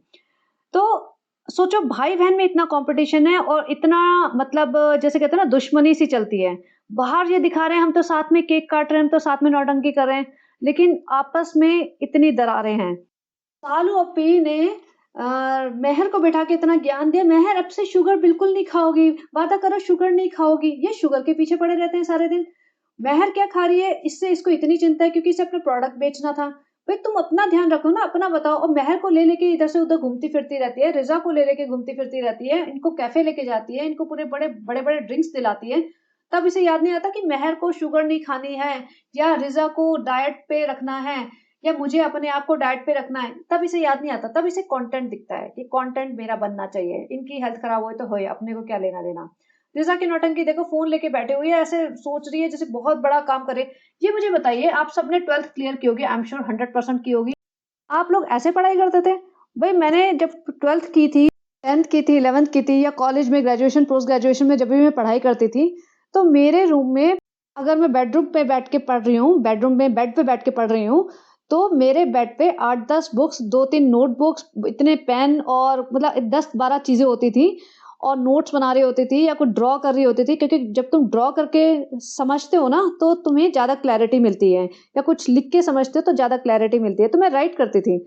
तो सोचो, भाई बहन में इतना कंपटीशन है और इतना, मतलब जैसे कहते हैं ना, दुश्मनी सी चलती है। बाहर ये दिखा रहे हैं हम तो साथ में केक काट रहे हैं, हम तो साथ में नौटंकी कर रहे हैं, लेकिन आपस में इतनी दरारें हैं। सालू अपी ने मेहर को बैठा के इतना ज्ञान दिया, मेहर अब से शुगर बिल्कुल नहीं खाओगी, वादा करो शुगर नहीं खाओगी। ये शुगर के पीछे पड़े रहते हैं सारे दिन। मेहर क्या खा रही है, इससे इसको इतनी चिंता है क्योंकि इसे अपना प्रोडक्ट बेचना था। भाई तुम अपना ध्यान रखो ना, अपना बताओ। और मेहर को ले लेके इधर से उधर घूमती फिरती रहती है, रिजा को ले लेके घूमती फिरती रहती है, इनको कैफे लेके जाती है, इनको पूरे बड़े बड़े बड़े ड्रिंक्स दिलाती है। तब इसे याद नहीं आता कि मेहर को शुगर नहीं खानी है, या रिजा को डाइट पे रखना है, या मुझे अपने आप को डाइट पे रखना है। तब इसे याद नहीं आता, तब इसे कंटेंट दिखता है कि कंटेंट मेरा बनना चाहिए, इनकी हेल्थ खराब होए तो होए, अपने को क्या लेना देना। रिजा की नौटंकी देखो, फोन लेके बैठे हुई है, ऐसे सोच रही है जैसे बहुत बड़ा काम करे। ये मुझे बताइए, आप सबने 12th क्लियर की होगी, आई एम श्योर 100% की होगी। आप लोग ऐसे पढ़ाई करते थे? भाई मैंने जब 12th की थी, 10th की थी, 11th की थी, या कॉलेज में ग्रेजुएशन पोस्ट ग्रेजुएशन में जब भी मैं पढ़ाई करती थी, तो मेरे रूम में, अगर मैं बेडरूम पे बैठ के पढ़ रही हूँ, बेडरूम में बेड पे बैठ के पढ़ रही हूँ, तो मेरे बेड पे 8-10 बुक्स, 2-3 नोटबुक्स, इतने पेन, और मतलब 10-12 चीजें होती थी, और नोट्स बना रही होती थी या कुछ ड्रॉ कर रही होती थी। क्योंकि जब तुम ड्रॉ करके समझते हो ना, तो तुम्हें ज्यादा क्लैरिटी मिलती है, या कुछ लिख के समझते हो तो ज्यादा क्लैरिटी मिलती है। तो मैं राइट करती थी,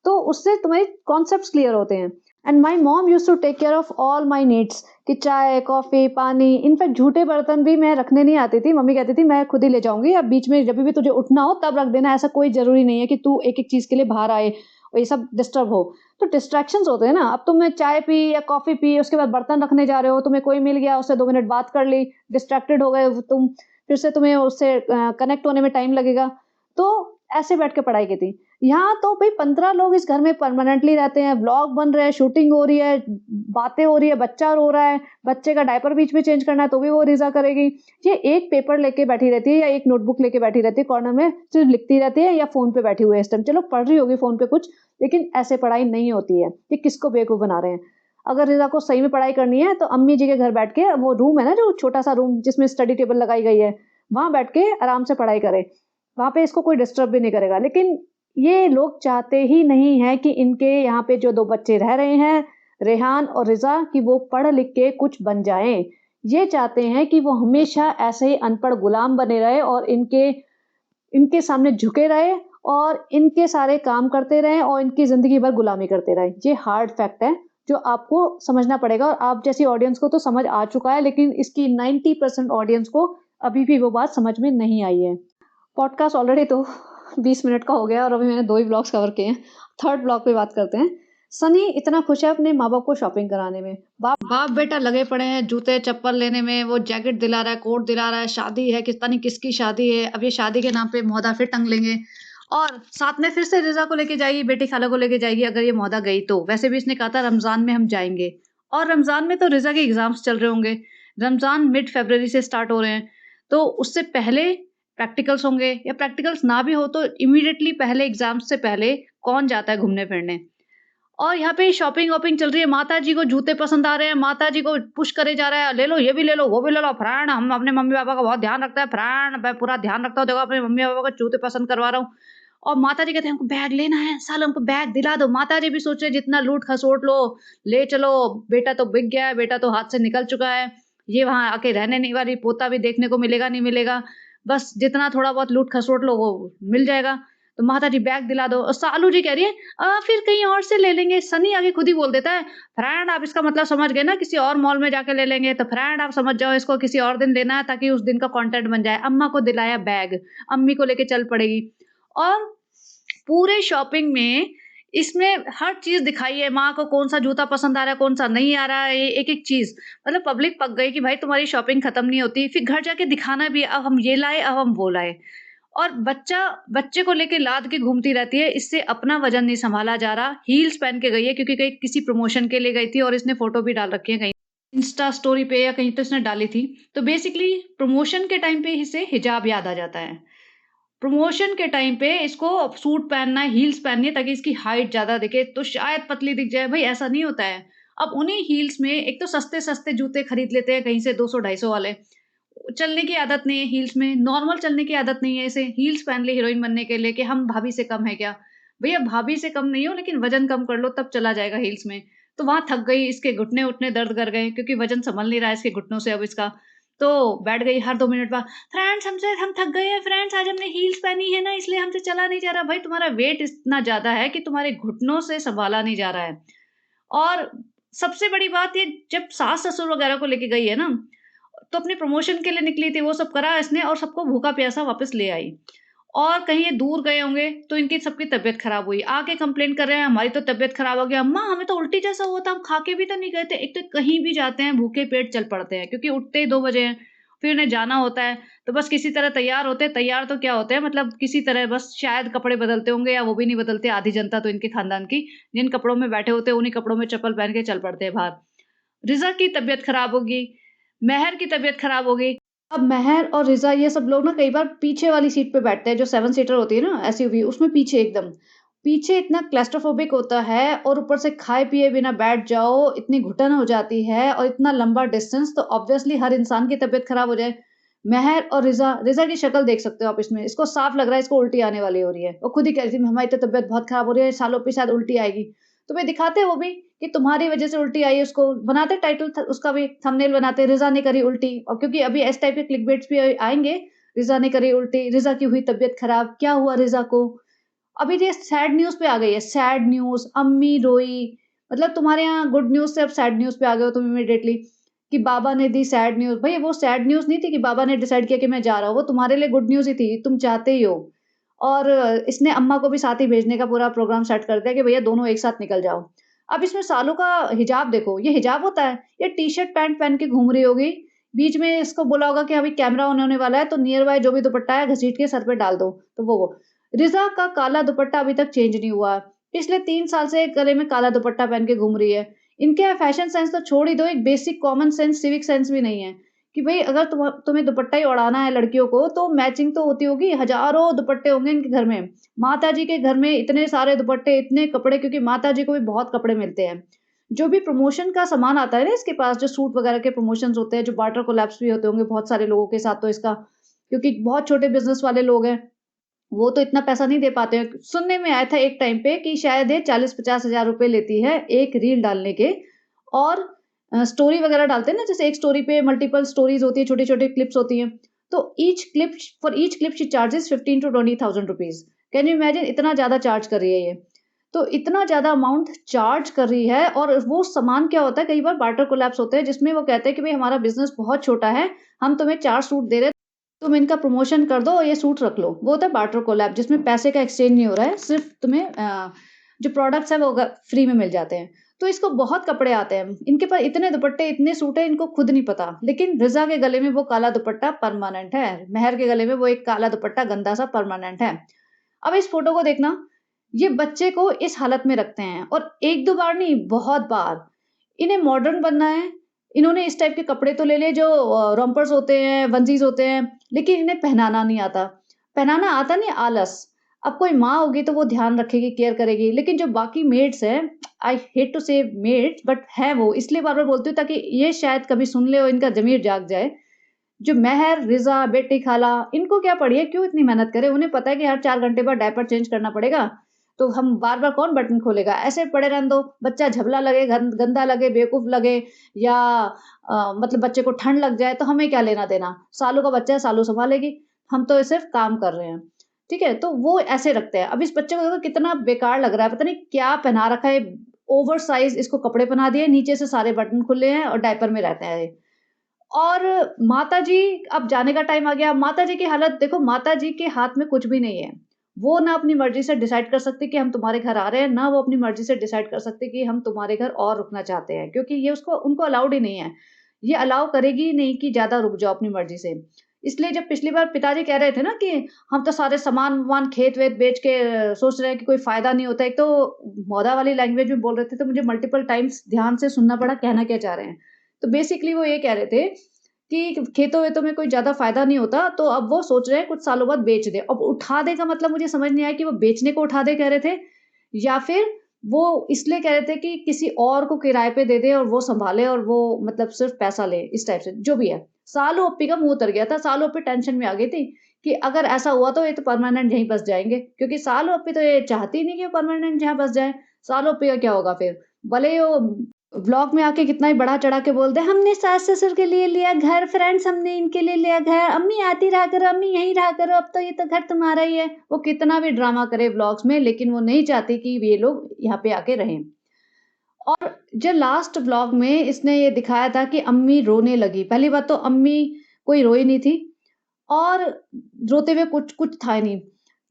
तो उससे तुम्हारे कॉन्सेप्ट्स क्लियर होते हैं। And my mom use to take care of all my needs, कि चाय, कॉफी, पानी, इनफैक्ट झूठे बर्तन भी मैं रखने नहीं आती थी। मम्मी कहती थी मैं खुद ही ले जाऊंगी, अब बीच में जब भी तुझे उठना हो तब रख देना, ऐसा कोई जरूरी नहीं है कि तू एक एक चीज के लिए बाहर आए और ये सब डिस्टर्ब हो। तो डिस्ट्रैक्शंस होते हैं ना। अब तुमने चाय पी या कॉफी पी, उसके बाद बर्तन रखने जा रहे हो, तुम्हें कोई मिल गया, उससे 2 मिनट बात कर ली, डिस्ट्रैक्टेड हो गए तुम, फिर से तुम्हें उससे कनेक्ट होने में टाइम लगेगा। तो ऐसे बैठ के पढ़ाई की थी। यहाँ तो भाई 15 लोग इस घर में परमानेंटली रहते हैं, व्लॉग बन रहे हैं, शूटिंग हो रही है, बातें हो रही है, बच्चा रो रहा है, बच्चे का डायपर बीच में चेंज करना है तो भी वो रिजा करेगी। ये एक पेपर लेके बैठी रहती है या एक नोटबुक लेके बैठी रहती है कॉर्नर में, सिर्फ लिखती रहती है, या फोन पे बैठी हुई है इस टाइम। चलो पढ़ रही होगी फोन पे कुछ, लेकिन ऐसे पढ़ाई नहीं होती है। ये किसको बेवकूफ बना रहे हैं? अगर रिजा को सही में पढ़ाई करनी है तो अम्मी जी के घर बैठ के, वो रूम है ना जो छोटा सा रूम जिसमें स्टडी टेबल लगाई गई है, वहां बैठ के आराम से पढ़ाई करे, वहां पे इसको कोई डिस्टर्ब भी नहीं करेगा। लेकिन ये लोग चाहते ही नहीं है कि इनके यहाँ पे जो 2 बच्चे रह रहे हैं, रेहान और रिजा, कि वो पढ़ लिख के कुछ बन जाएं। ये चाहते हैं कि वो हमेशा ऐसे ही अनपढ़ गुलाम बने रहे और इनके इनके सामने झुके रहे और इनके सारे काम करते रहे और इनकी जिंदगी भर गुलामी करते रहे। ये हार्ड फैक्ट है जो आपको समझना पड़ेगा। और आप जैसी ऑडियंस को तो समझ आ चुका है, लेकिन इसकी 90% ऑडियंस को अभी भी वो बात समझ में नहीं आई है। पॉडकास्ट ऑलरेडी तो 20 मिनट का हो गया और अभी मैंने 2 ही ब्लॉग्स कवर किए हैं। थर्ड ब्लॉग पे बात करते हैं। सनी इतना खुश है अपने माँ बाप को शॉपिंग कराने में। बाप बेटा लगे पड़े हैं जूते चप्पल लेने में, वो जैकेट दिला रहा है, कोट दिला रहा है, शादी है, पता नहीं किसकी शादी है, अब ये शादी के नाम पे मोहदा फिर टंग लेंगे। और साथ में फिर से रिज़ा को लेके जाएगी, बेटी खाला को लेके जाएगी अगर ये मौदा गई तो। वैसे भी इसने कहा था रमज़ान में हम जाएँगे और रमज़ान में तो रिज़ा के एग्ज़ाम्स चल रहे होंगे। रमज़ान मिड फ़रवरी से स्टार्ट हो रहे हैं, तो उससे पहले प्रैक्टिकल्स होंगे या प्रैक्टिकल्स ना भी हो तो इमीडिएटली पहले एग्ज़ाम्स से पहले कौन जाता है घूमने-फिरने। और यहाँ पे शॉपिंग-वॉपिंग चल रही है, माताजी को जूते पसंद आ रहे हैं, माताजी को पुश करे जा रहा है, ले लो, ये भी ले लो, वो भी ले लो, फ्रेंड हम अपने मम्मी-पापा का बहुत ध्यान रखते हैं, फ्रेंड मैं पूरा ध्यान रखता हूँ, देखो अपने मम्मी-पापा को जूते पसंद करवा रहा हूँ। और माताजी कहते हैं हमको बैग लेना है, सालो हमको बैग दिला दो। माताजी भी सोच रहे हैं जितना लूट-खसोट लो, ले चलो, बेटा तो बिक गया है, बेटा तो हाथ से निकल चुका है, ये वहाँ आके रहने नहीं वाली, पोता भी देखने को मिलेगा, नहीं मिलेगा, बस जितना थोड़ा बहुत लूट-खसोट लो वो मिल जाएगा। तो माताजी बैग दिला दो और सालू जी कह रही है फिर कहीं और से ले लेंगे। सनी आगे खुद ही बोल देता है, फ्रेंड आप इसका मतलब समझ गए ना किसी और मॉल में जाके ले लेंगे, तो फ्रेंड आप समझ जाओ इसको किसी और दिन लेना है ताकि उस दिन का कंटेंट बन जाए। अम्मा को दिलाया बैग, अम्मी को लेके चल पड़ेगी और पूरे शॉपिंग में इसमें हर चीज़ दिखाई है, माँ को कौन-सा जूता पसंद आ रहा है, कौन-सा नहीं आ रहा है, ये एक-एक चीज़। मतलब पब्लिक पक गई कि भाई तुम्हारी शॉपिंग खत्म नहीं होती। फिर घर जाके दिखाना भी है, अब हम ये लाए, अब हम वो लाए। और बच्चे को लेके लाद के घूमती रहती है, इससे अपना वज़न नहीं सँभाला जा रहा। हील्स पहन के गई है क्योंकि कहीं किसी प्रमोशन के लिए गई थी और इसने फ़ोटो भी डाल रखी है कहीं इंस्टा स्टोरी पे या कहीं तो इसने डाली थी। तो बेसिकली प्रमोशन के टाइम पे इसे हिजाब याद आ जाता है। प्रमोशन के टाइम पे इसको सूट पहनना है, हील्स पहननी है ताकि इसकी हाइट ज़्यादा दिखे, तो शायद पतली दिख जाए। भई ऐसा नहीं होता है। अब उन्हीं हील्स में एक तो सस्ते-सस्ते जूते खरीद लेते हैं कहीं से 200-250 वाले। चलने की आदत नहीं है हील्स में, नॉर्मल चलने की आदत नहीं है इसे, हील्स पहन ली हीरोइन बनने के लिए कि हम भाभी से कम है क्या? भैया भाभी से कम नहीं हो लेकिन वज़न कम कर लो तब चला जाएगा हील्स में। तो वहाँ थक गई, इसके घुटने-वुटने दर्द कर गए क्योंकि वज़न सँभल नहीं रहा है इसके घुटनों से अब इसका। तो बैठ गई हर 2 मिनट बाद, फ्रेंड्स हम थक गए हैं फ्रेंड्स आज हमने हील्स पहनी है ना इसलिए हमसे चला नहीं जा रहा। भाई तुम्हारा वेट इतना ज़्यादा है कि तुम्हारे घुटनों से सँभाला नहीं जा रहा है। और सबसे बड़ी बात ये जब सास-ससुर वगैरह को लेके गई है ना, तो अपने प्रमोशन के लिए निकली थी, वो सब करा इसने और सबको भूखा-प्यासा वापस ले आई। और कहीं ये दूर गए होंगे, तो इनकी सबकी तबीयत खराब हुई। आके कंप्लेंट कर रहे हैं, हमारी तो तबीयत खराब हो गई, अम्मा हमें तो उल्टी जैसा हुआ था, हम खा के भी तो नहीं गए थे। एक तो कहीं भी जाते हैं, भूखे पेट चल पड़ते हैं क्योंकि उठते ही 2 बजे हैं, फिर उन्हें जाना होता है, तो बस किसी तरह तैयार होते हैं। तैयार तो क्या होते हैं मतलब किसी तरह बस शायद कपड़े बदलते होंगे या वो भी नहीं बदलते, आधी जनता तो इनके खानदान की, जिन कपड़ों में बैठे होते हैं, उन्हीं कपड़ों में चप्पल पहन के चल पड़ते हैं बाहर। रिज़ा की तबीयत खराब होगी, महर की तबीयत खराब हो गई। अब महर और रिज़ा ये सब लोग ना कई बार पीछे वाली सीट पे बैठते हैं, जो 7 सीटर होती है ना एसयूवी, उसमें पीछे एकदम। पीछे इतना क्लॉस्ट्रोफोबिक होता है और ऊपर से खाए-पिए बिना बैठ जाओ, इतनी घुटन हो जाती है और इतना लंबा डिस्टेंस तो ऑब्वियसली हर इंसान की तबीयत खराब हो जाए। महर और रिज़ा की शक्ल देख सकते हो आप इसमें, इसको साफ लग रहा है इसको उल्टी आने वाली हो रही है। वो खुद ही कह रही थी हमारी तो तबीयत बहुत खराब हो रही है, सालों पे शायद उल्टी आएगी। तो वे दिखाते हैं वो भी कि तुम्हारी वज़ह से उल्टी आई है उसको, बनाते टाइटल उसका भी थंबनेल बनाते, रिज़ा ने करी उल्टी और क्योंकि अभी इस टाइप के क्लिकबेट्स भी आएँगे, रिज़ा ने करी उल्टी, रिज़ा की हुई तबीयत खराब, क्या हुआ रिज़ा को? अभी ये सैड न्यूज़ पे आ गई है, सैड न्यूज़, अम्मी रोई, मतलब तुम्हारे यहाँ गुड न्यूज़ से अब सैड न्यूज़ पे आ गए हो तुम इमीडिएटली कि बाबा ने दी सैड न्यूज़। भई वो सैड न्यूज़ नहीं थी कि बाबा ने डिसाइड किया कि मैं जा रहा हूँ, वो तुम्हारे लिए गुड न्यूज़ ही थी, तुम चाहते ही हो। और इसने अम्मा को भी साथ ही भेजने का पूरा प्रोग्राम सेट कर दिया कि भैया दोनों एक साथ निकल जाओ। अब इसमें सालू का हिजाब देखो, ये हिजाब होता है, ये टी-शर्ट पैंट पहन के घूम रही होगी, बीच में इसको बोला होगा कि अभी कैमरा ऑन होने वाला है, तो नियर बाय जो भी दुपट्टा है घसीट के सर पे डाल दो, तो वो। रिज़ा का काला दुपट्टा अभी तक चेंज नहीं हुआ। पिछले 3 साल से गले में काला दुपट्टा पहन के घूम रही है। इनके यहाँ फैशन सेंस तो छोड़ ही दो, एक basic common sense, civic sense भी नहीं है कि भई अगर तुम्हें दुपट्टा ही ओढ़ाना है लड़कियों को, तो मैचिंग तो होती होगी, हज़ारों दुपट्टे होंगे इनके घर में। माताजी के घर में इतने सारे दुपट्टे, इतने कपड़े क्योंकि माताजी को भी बहुत कपड़े मिलते हैं। जो भी प्रमोशन का सामान आता है ना इसके पास, जो सूट वगैरह के प्रमोशंस होते हैं, जो बार्टर कोलैप्स भी होते होंगे बहुत सारे लोगों के साथ तो इसका क्योंकि बहुत छोटे बिज़नेस वाले लोग हैं। वो तो इतना पैसा नहीं दे पाते हैं। सुनने में आया था एक टाइम पे कि शायद ये 40-50 हज़ार रुपए लेती है, एक रील डालने के और स्टोरी वगैरह डालते हैं ना, जैसे एक स्टोरी पे मल्टीपल स्टोरीज़ होती है, छोटी-छोटी क्लिप्स होती हैं। तो each clip she charges 15 to 20,000 rupees. Can you imagine इतना ज़्यादा चार्ज कर रही है ये। तो इतना ज़्यादा अमाउंट चार्ज कर रही है और वो सामान क्या होता है, कई बार बार्टर कोलैप्स होते हैं, जिसमें वो कहते हैं कि भई हमारा बिज़नेस बहुत छोटा है, हम तुम्हें 4 सूट दे रहे हैं, तुम इनका प्रमोशन कर दो और ये सूट रख लो। वो होता है बार्टर कोलैब जिसमें पैसे का एक्सचेंज नहीं हो रहा है, सिर्फ़ तुम्हें जो प्रोडक्ट्स हैं वो फ्री में मिल जाते हैं। तो इसको बहुत कपड़े आते हैं। इनके पास इतने दुपट्टे, इतने सूट हैं, इनको खुद नहीं पता। लेकिन रिज़ा के गले में वो काला दुपट्टा परमानेंट है, महर के गले में वो एक काला दुपट्टा गंदा-सा परमानेंट है। अब इस फ़ोटो को देखना, ये बच्चे को इस हालत में रखते हैं और 1-2 बार नहीं, बहुत बार। इन्हें मॉडर्न बनना है, इन्होंने इस टाइप के कपड़े तो ले लिए जो रोम्पर्स होते हैं, वंसीज़ होते हैं, लेकिन इन्हें पहनाना नहीं आता। पहनाना आता नहीं, आलस। अब कोई माँ होगी तो वो ध्यान रखेगी, केयर करेगी, लेकिन जो बाकी मेड्स हैं, आई हेट टू से मेड्स बट हैं वो, इसलिए बार-बार बोलती हूँ ताकि ये शायद कभी सुन ले और इनका ज़मीर जाग जाए। जो महर, रिज़ा, बेटी खाला, इनको क्या पड़ी है, क्यों इतनी मेहनत करें? उन्हें पता है कि हर 4 घंटे बाद डायपर चेंज करना पड़ेगा, तो हम बार-बार कौन बटन खोलेगा? ऐसे पड़े रहने दो, बच्चा झबला लगे, गंदा लगे, बेवकूफ़ लगे या मतलब बच्चे को ठंड लग जाए, तो हमें क्या लेना-देना? सालू का बच्चा है, सालू सँभालेगी, हम तो सिर्फ़ काम कर रहे हैं, ठीक है? तो वो ऐसे रखते हैं। अब इस बच्चे को देखो कितना बेकार लग रहा है, पता नहीं क्या पहना रखा है, ओवरसाइज़ इसको कपड़े पहना दिए, नीचे से सारे बटन खुले हैं और डायपर में रहते हैं ये। और माताजी, अब जाने का टाइम आ गया। माताजी की हालत देखो, माताजी के हाथ में कुछ भी नहीं है। वो ना अपनी मर्ज़ी से डिसाइड कर सकती कि हम तुम्हारे घर आ रहे हैं, ना वो अपनी मर्ज़ी से डिसाइड कर सकती कि हम तुम्हारे घर और रुकना चाहते हैं, क्योंकि ये उसको उनको अलाउड ही नहीं है। ये अलाउ करेगी ही नहीं कि ज़्यादा रुक जाओ अपनी मर्ज़ी से। इसलिए जब पिछली बार पिताजी कह रहे थे ना कि हम तो सारे सामान-वामान, खेत-वेत बेच के सोच रहे हैं कि कोई फ़ायदा नहीं होता। एक तो मौदा वाली लैंग्वेज में बोल रहे थे, तो मुझे मल्टीपल टाइम्स ध्यान से सुनना पड़ा, कहना क्या चाह रहे हैं। तो बेसिकली वो ये कह रहे थे कि खेतों-वेतों में कोई ज़्यादा फ़ायदा नहीं होता, तो अब वो सोच रहे हैं कुछ सालों बाद बेच दें। अब उठा दें का मतलब मुझे समझ नहीं आया कि वो बेचने को उठा दें कह रहे थे या फिर वो इसलिए कह रहे थे कि किसी और को किराए पे दे दें और वो सँभाले और वो मतलब सिर्फ़ पैसा ले, इस टाइप से, जो भी है। सालू ओप्पी का मुँह उतर गया था, सालू ओप्पी टेंशन में आ गई थी कि अगर ऐसा हुआ तो ये तो परमानेंट यहीं बस जाएँगे, क्योंकि सालू ओप्पी तो ये चाहती ही नहीं कि वो परमानेंट यहाँ बस जाएँ। सालू ओप्पी का क्या होगा फिर? भले ही वो व्लॉग में आके कितना ही बढ़ा-चढ़ा के बोल दे, हमने सास-ससुर के लिए लिया घर, फ्रेंड्स हमने इनके लिए लिया घर, अम्मी आती रहा करो, अम्मी यहीं रहा करो, अब तो ये तो घर तुम्हारा ही है। वो कितना भी ड्रामा करे व्लॉग्स में, लेकिन वो नहीं चाहती कि ये लोग यहाँ पे आके रहें। और जो लास्ट व्लॉग में इसने ये दिखाया था कि अम्मी रोने लगी। पहली बात तो अम्मी कोई रोई नहीं थी और रोते हुए कुछ कुछ था ही नहीं।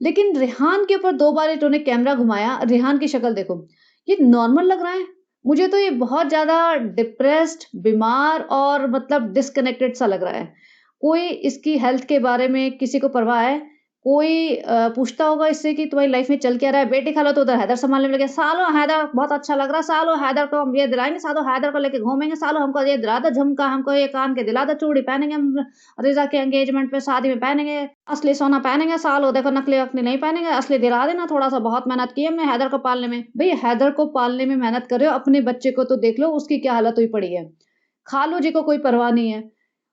लेकिन रेहान के ऊपर 2 बार इन्होंने कैमरा घुमाया, रेहान की शक्ल देखो, ये नॉर्मल लग रहा है। मुझे तो ये बहुत ज़्यादा डिप्रेस्ड, बीमार और मतलब डिस्कनेक्टेड सा लग रहा है। कोई इसकी हेल्थ के बारे में किसी को परवाह है? कोई पूछता होगा इससे कि तुम्हारी लाइफ में चल क्या रहा है? बेटी खाला तो उधर हैदर सँभालने में लगे, सालों हैदर बहुत अच्छा लग रहा है, सालों हैदर को हम ये दिलाएँगे, सालों हैदर को लेके घूमेंगे, सालों हमको ये दिला दो झुमका, हमको ये कान के दिला दो, चूड़ी पहनेंगे हम रिज़ा के एंगेजमेंट पे, शादी में पहनेंगे, असली सोना पहनेंगे, सालों देखो नकली-वकली नहीं पहनेंगे, असली दिला देना, थोड़ा-सा बहुत मेहनत की हमने हैदर को पालने में। भई हैदर को पालने में मेहनत कर रहे हो, अपने बच्चे को तो देख लो उसकी क्या हालत हुई पड़ी है। खालू जी को कोई परवाह नहीं है।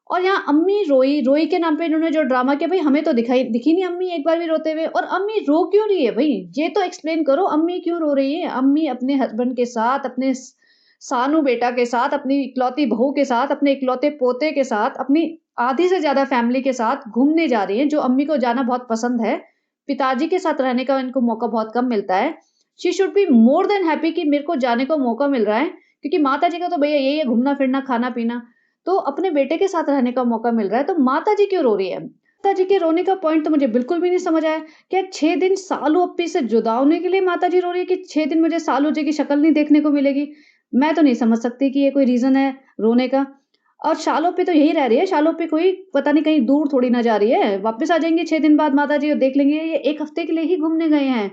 और यहाँ अम्मी रोई, रोई के नाम पे इन्होंने जो ड्रामा किया, भई हमें तो दिखी नहीं अम्मी एक बार भी रोते हुए, और अम्मी रो क्यों रही है भई? ये तो एक्सप्लेन करो, अम्मी क्यों रो रही है? अम्मी अपने हस्बैंड के साथ, अपने सानू बेटा के साथ, अपनी इकलौती बहू के साथ, अपने इकलौते पोते के साथ, अपनी आधी से ज़्यादा फैमिली के साथ घूमने जा रही हैं, जो अम्मी को जाना बहुत पसंद है। पिताजी के साथ रहने का इनको मौका बहुत कम मिलता है। She should be more than happy कि मेरे को जाने को मौका मिल रहा है, क्योंकि माताजी का तो भैया यही है, घूमना-फिरना, खाना-पीना। तो अपने बेटे के साथ रहने का मौका मिल रहा है, तो माताजी क्यों रो रही है? माताजी के रोने का पॉइंट तो मुझे बिल्कुल भी नहीं समझ आया। क्या 6 दिन सालू अप्पी से जुदा होने के लिए माताजी रो रही है कि 6 दिन मुझे सालू जी की शक्ल नहीं देखने को मिलेगी? मैं तो नहीं समझ सकती कि ये कोई रीज़न है रोने का। और शालू अप्पी तो यहीं रह रही है, शालू अप्पी कोई पता नहीं कहीं दूर थोड़ी ना जा रही है। वापस आ जाएँगी 6 दिन बाद माताजी और देख लेंगे, ये 1 हफ्ते के लिए ही घूमने गए हैं।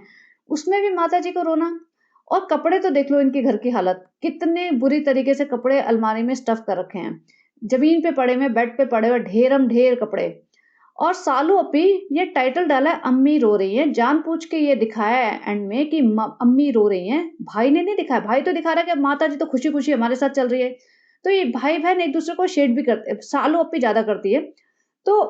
उसमें भी माताजी को रोना। और कपड़े तो देख लो इनके घर की हालत, कितने बुरी तरीके से कपड़े अलमारी में स्टफ़ कर रखे हैं। ज़मीन पे पड़े हुए, बेड पे पड़े हुए ढेरम-ढेर कपड़े। और सालू अप्पी ये टाइटल डाला है अम्मी रो रही हैं, जानबूझ के ये दिखाया है एंड में कि अम्मी रो रही हैं। भाई ने नहीं दिखाया, भाई तो दिखा रहा है कि माताजी तो खुशी-खुशी हमारे साथ चल रही है। तो ये भाई-बहन एक-दूसरे को शेड भी करते हैं, सालू अप्पी ज़्यादा करती है। तो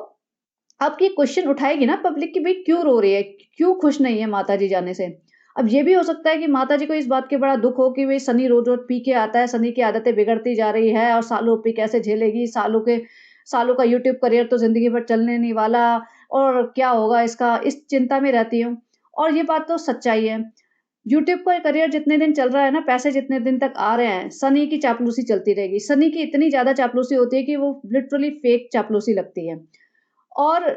अब ये क्वेश्चन उठाएगी ना पब्लिक कि भई क्यों रो रही है? क्यों खुश नहीं है माताजी जाने से? अब ये भी हो सकता है कि माताजी को इस बात की बड़ा दुःख हो कि भई सनी रोज़-रोज़ पी के आता है, सनी की आदतें बिगड़ती जा रही है और सालू अप्पी कैसे झेलेगी? सालू का यूट्यूब करियर तो ज़िंदगी भर चलने नहीं वाला, और क्या होगा इसका? इस चिंता में रहती हूँ। और ये बात तो सच्चाई है। यूट्यूब का करियर जितने दिन चल रहा है ना, पैसे जितने दिन तक आ रहे हैं, सनी की चापलूसी चलती रहेगी। सनी की इतनी ज़्यादा चापलूसी होती है कि वो लिटरली फेक चापलूसी लगती है। और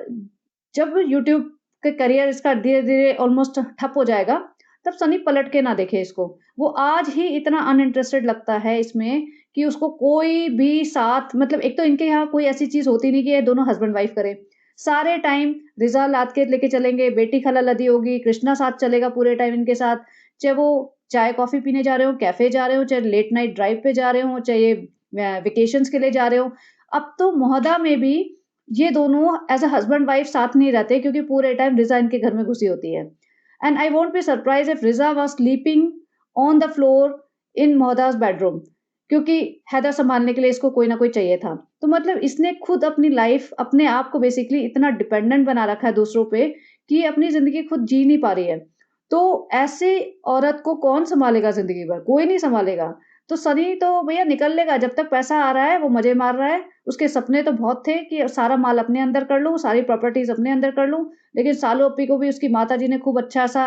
जब यूट्यूब के करियर इसका धीरे-धीरे ऑलमोस्ट ठप हो जाएगा, तब सनी पलट के ना देखे इसको। वो आज ही इतना अनइंटरेस्टेड लगता है इसमें कि उसको कोई भी साथ, मतलब एक तो इनके यहाँ कोई ऐसी चीज़ होती नहीं कि ये दोनों हस्बैंड वाइफ करें। सारे टाइम रिज़ा लाद के लेके चलेंगे, बेटी खाला लदी होगी, कृष्णा साथ चलेगा पूरे टाइम इनके साथ। चाहे वो चाय-कॉफ़ी पीने जा रहे हों, कैफ़े जा रहे हों, चाहे लेट नाइट ड्राइव पे जा रहे हों, चाहे वेकेशंस के लिए जा रहे हों। अब तो मोहद्दा में भी ये दोनों एज़ अ हस्बैंड वाइफ साथ नहीं रहते क्योंकि पूरे टाइम रिज़ा इनके घर में घुसी होती है। And I won't be surprised if Riza was sleeping on the floor in मोहद्दा's बेडरूम, क्योंकि हैदर सँभालने के लिए इसको कोई ना कोई चाहिए था। तो मतलब इसने खुद अपनी लाइफ़, अपने आप को बेसिकली इतना डिपेंडेंट बना रखा है दूसरों पे कि ये अपनी ज़िंदगी खुद जी नहीं पा रही है। तो ऐसे औरत को कौन सँभालेगा ज़िंदगी भर? कोई नहीं सँभालेगा। तो सनी तो भैया निकल लेगा, जब तक पैसा आ रहा है, वो मज़े मार रहा है। उसके सपने तो बहुत थे कि सारा माल अपने अंदर कर लूँ, सारी प्रॉपर्टीज़ अपने अंदर कर लूँ। लेकिन सालो अपी को भी उसकी माताजी ने खूब अच्छा-सा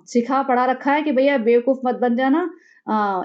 सिखा पढ़ा रखा है कि भैया बेवकूफ़ मत बन जाना,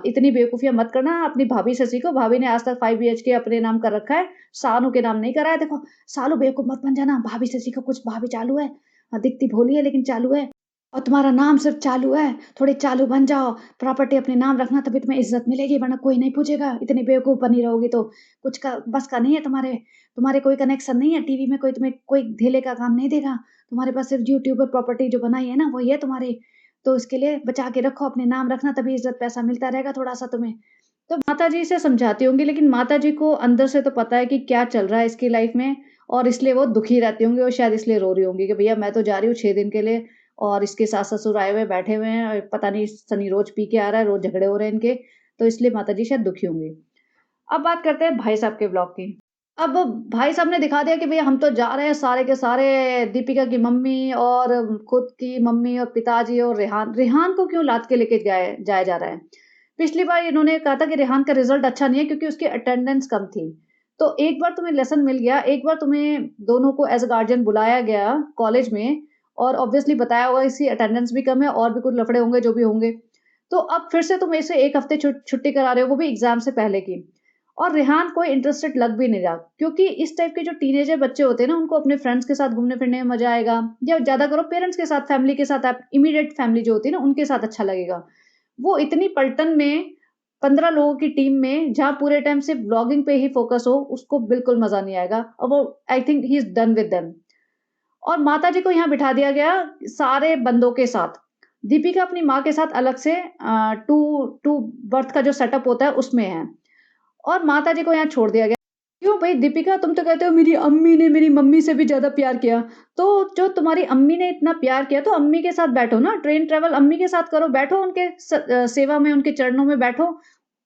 इतनी बेवकूफ़ियाँ मत करना, अपनी भाभी से सीखो। भाभी ने आज तक 5 बीएचके अपने नाम कर रखा है, सानू के नाम नहीं करा है। देखो, सालू बेवकूफ़ मत बन जाना, भाभी से सीखो कुछ, भाभी चालू है। दिखती भोली है लेकिन चालू है। और तुम्हारा नाम सिर्फ़ चालू है, थोड़े चालू बन जाओ, प्रॉपर्टी अपने नाम रखना तभी तुम्हें इज़्ज़त मिलेगी, वरना कोई नहीं पूछेगा, इतनी बेवकूफ़ बनी रहोगी तो। कुछ का बस का नहीं है तुम्हारे, तुम्हारे कोई कनेक्शन नहीं है, टीवी में कोई तुम्हें कोई धेले का काम नहीं देगा। तुम्हारे पास सिर्फ़ यूट्यूब पर प्रॉपर्टी जो बनाई है ना, वही है तुम्हारी। तो इसके लिए बचा के रखो, अपने नाम रखना तभी इज़्ज़त पैसा मिलता रहेगा थोड़ा-सा तुम्हें। तो माताजी इसे समझाती होंगी, लेकिन माताजी को अंदर से तो पता है कि क्या चल रहा है इसकी लाइफ़ में, और इसलिए वो दुखी रहती होंगी और शायद इसलिए रो रही होंगी कि भैया मैं तो जा रही हूँ 6 दिन के लिए और इसके सास-ससुर आए हुए बैठे हुए हैं और पता नहीं सनी रोज़ पी के आ रहा है, रोज़ झगड़े हो रहे हैं इनके, तो इसलिए माताजी शायद दुखी होंगी। अब बात करते हैं भाई साहब के व्लॉग की। अब भाई साहब ने दिखा दिया कि भैया हम तो जा रहे हैं सारे के सारे, दीपिका की मम्मी और खुद की मम्मी और पिताजी और रेहान। रेहान को क्यों लाद के लेके जाया जा रहा है? पिछली बार इन्होंने कहा था कि रेहान का रिज़ल्ट अच्छा नहीं है क्योंकि उसकी अटेंडेंस कम थी। तो एक बार तुम्हें लेसन मिल गया, एक बार तुम्हें दोनों को एज़ अ गार्डियन बुलाया गया कॉलेज में और ऑब्वियसली बताया होगा इसकी अटेंडेंस भी कम है और भी कुछ लफड़े होंगे जो भी होंगे। तो अब फिर से तुम इसे 1 हफ्ते छुट्टी करा रहे हो, वो भी एग्ज़ाम से पहले की। और रेहान कोई इंटरेस्टेड लग भी नहीं रहा क्योंकि इस टाइप के जो टीनेजर बच्चे होते हैं ना, उनको अपने फ्रेंड्स के साथ घूमने-फिरने में मज़ा आएगा, या ज़्यादा करो पेरेंट्स के साथ, फैमिली के साथ, आप इमीडिएट फैमिली जो होती है ना, उनके साथ अच्छा लगेगा। वो इतनी पलटन में 15 लोगों की टीम में जहाँ पूरे टाइम सिर्फ व्लॉगिंग पे ही फ़ोकस हो, उसको बिल्कुल मज़ा नहीं आएगा और वो I think he is done with them. और माताजी को यहाँ बिठा दिया गया सारे बंदों के साथ। दीपिका अपनी माँ के साथ अलग से टू टू बर्थ का जो सेटअप होता है उसमें है और माताजी को यहाँ छोड़ दिया गया। क्यों भई दीपिका, तुम तो कहते हो मेरी अम्मी ने मेरी मम्मी से भी ज़्यादा प्यार किया। तो जो तुम्हारी अम्मी ने इतना प्यार किया तो अम्मी के साथ बैठो ना, ट्रेन ट्रैवल अम्मी के साथ करो, बैठो उनके सेवा में, उनके चरणों में बैठो।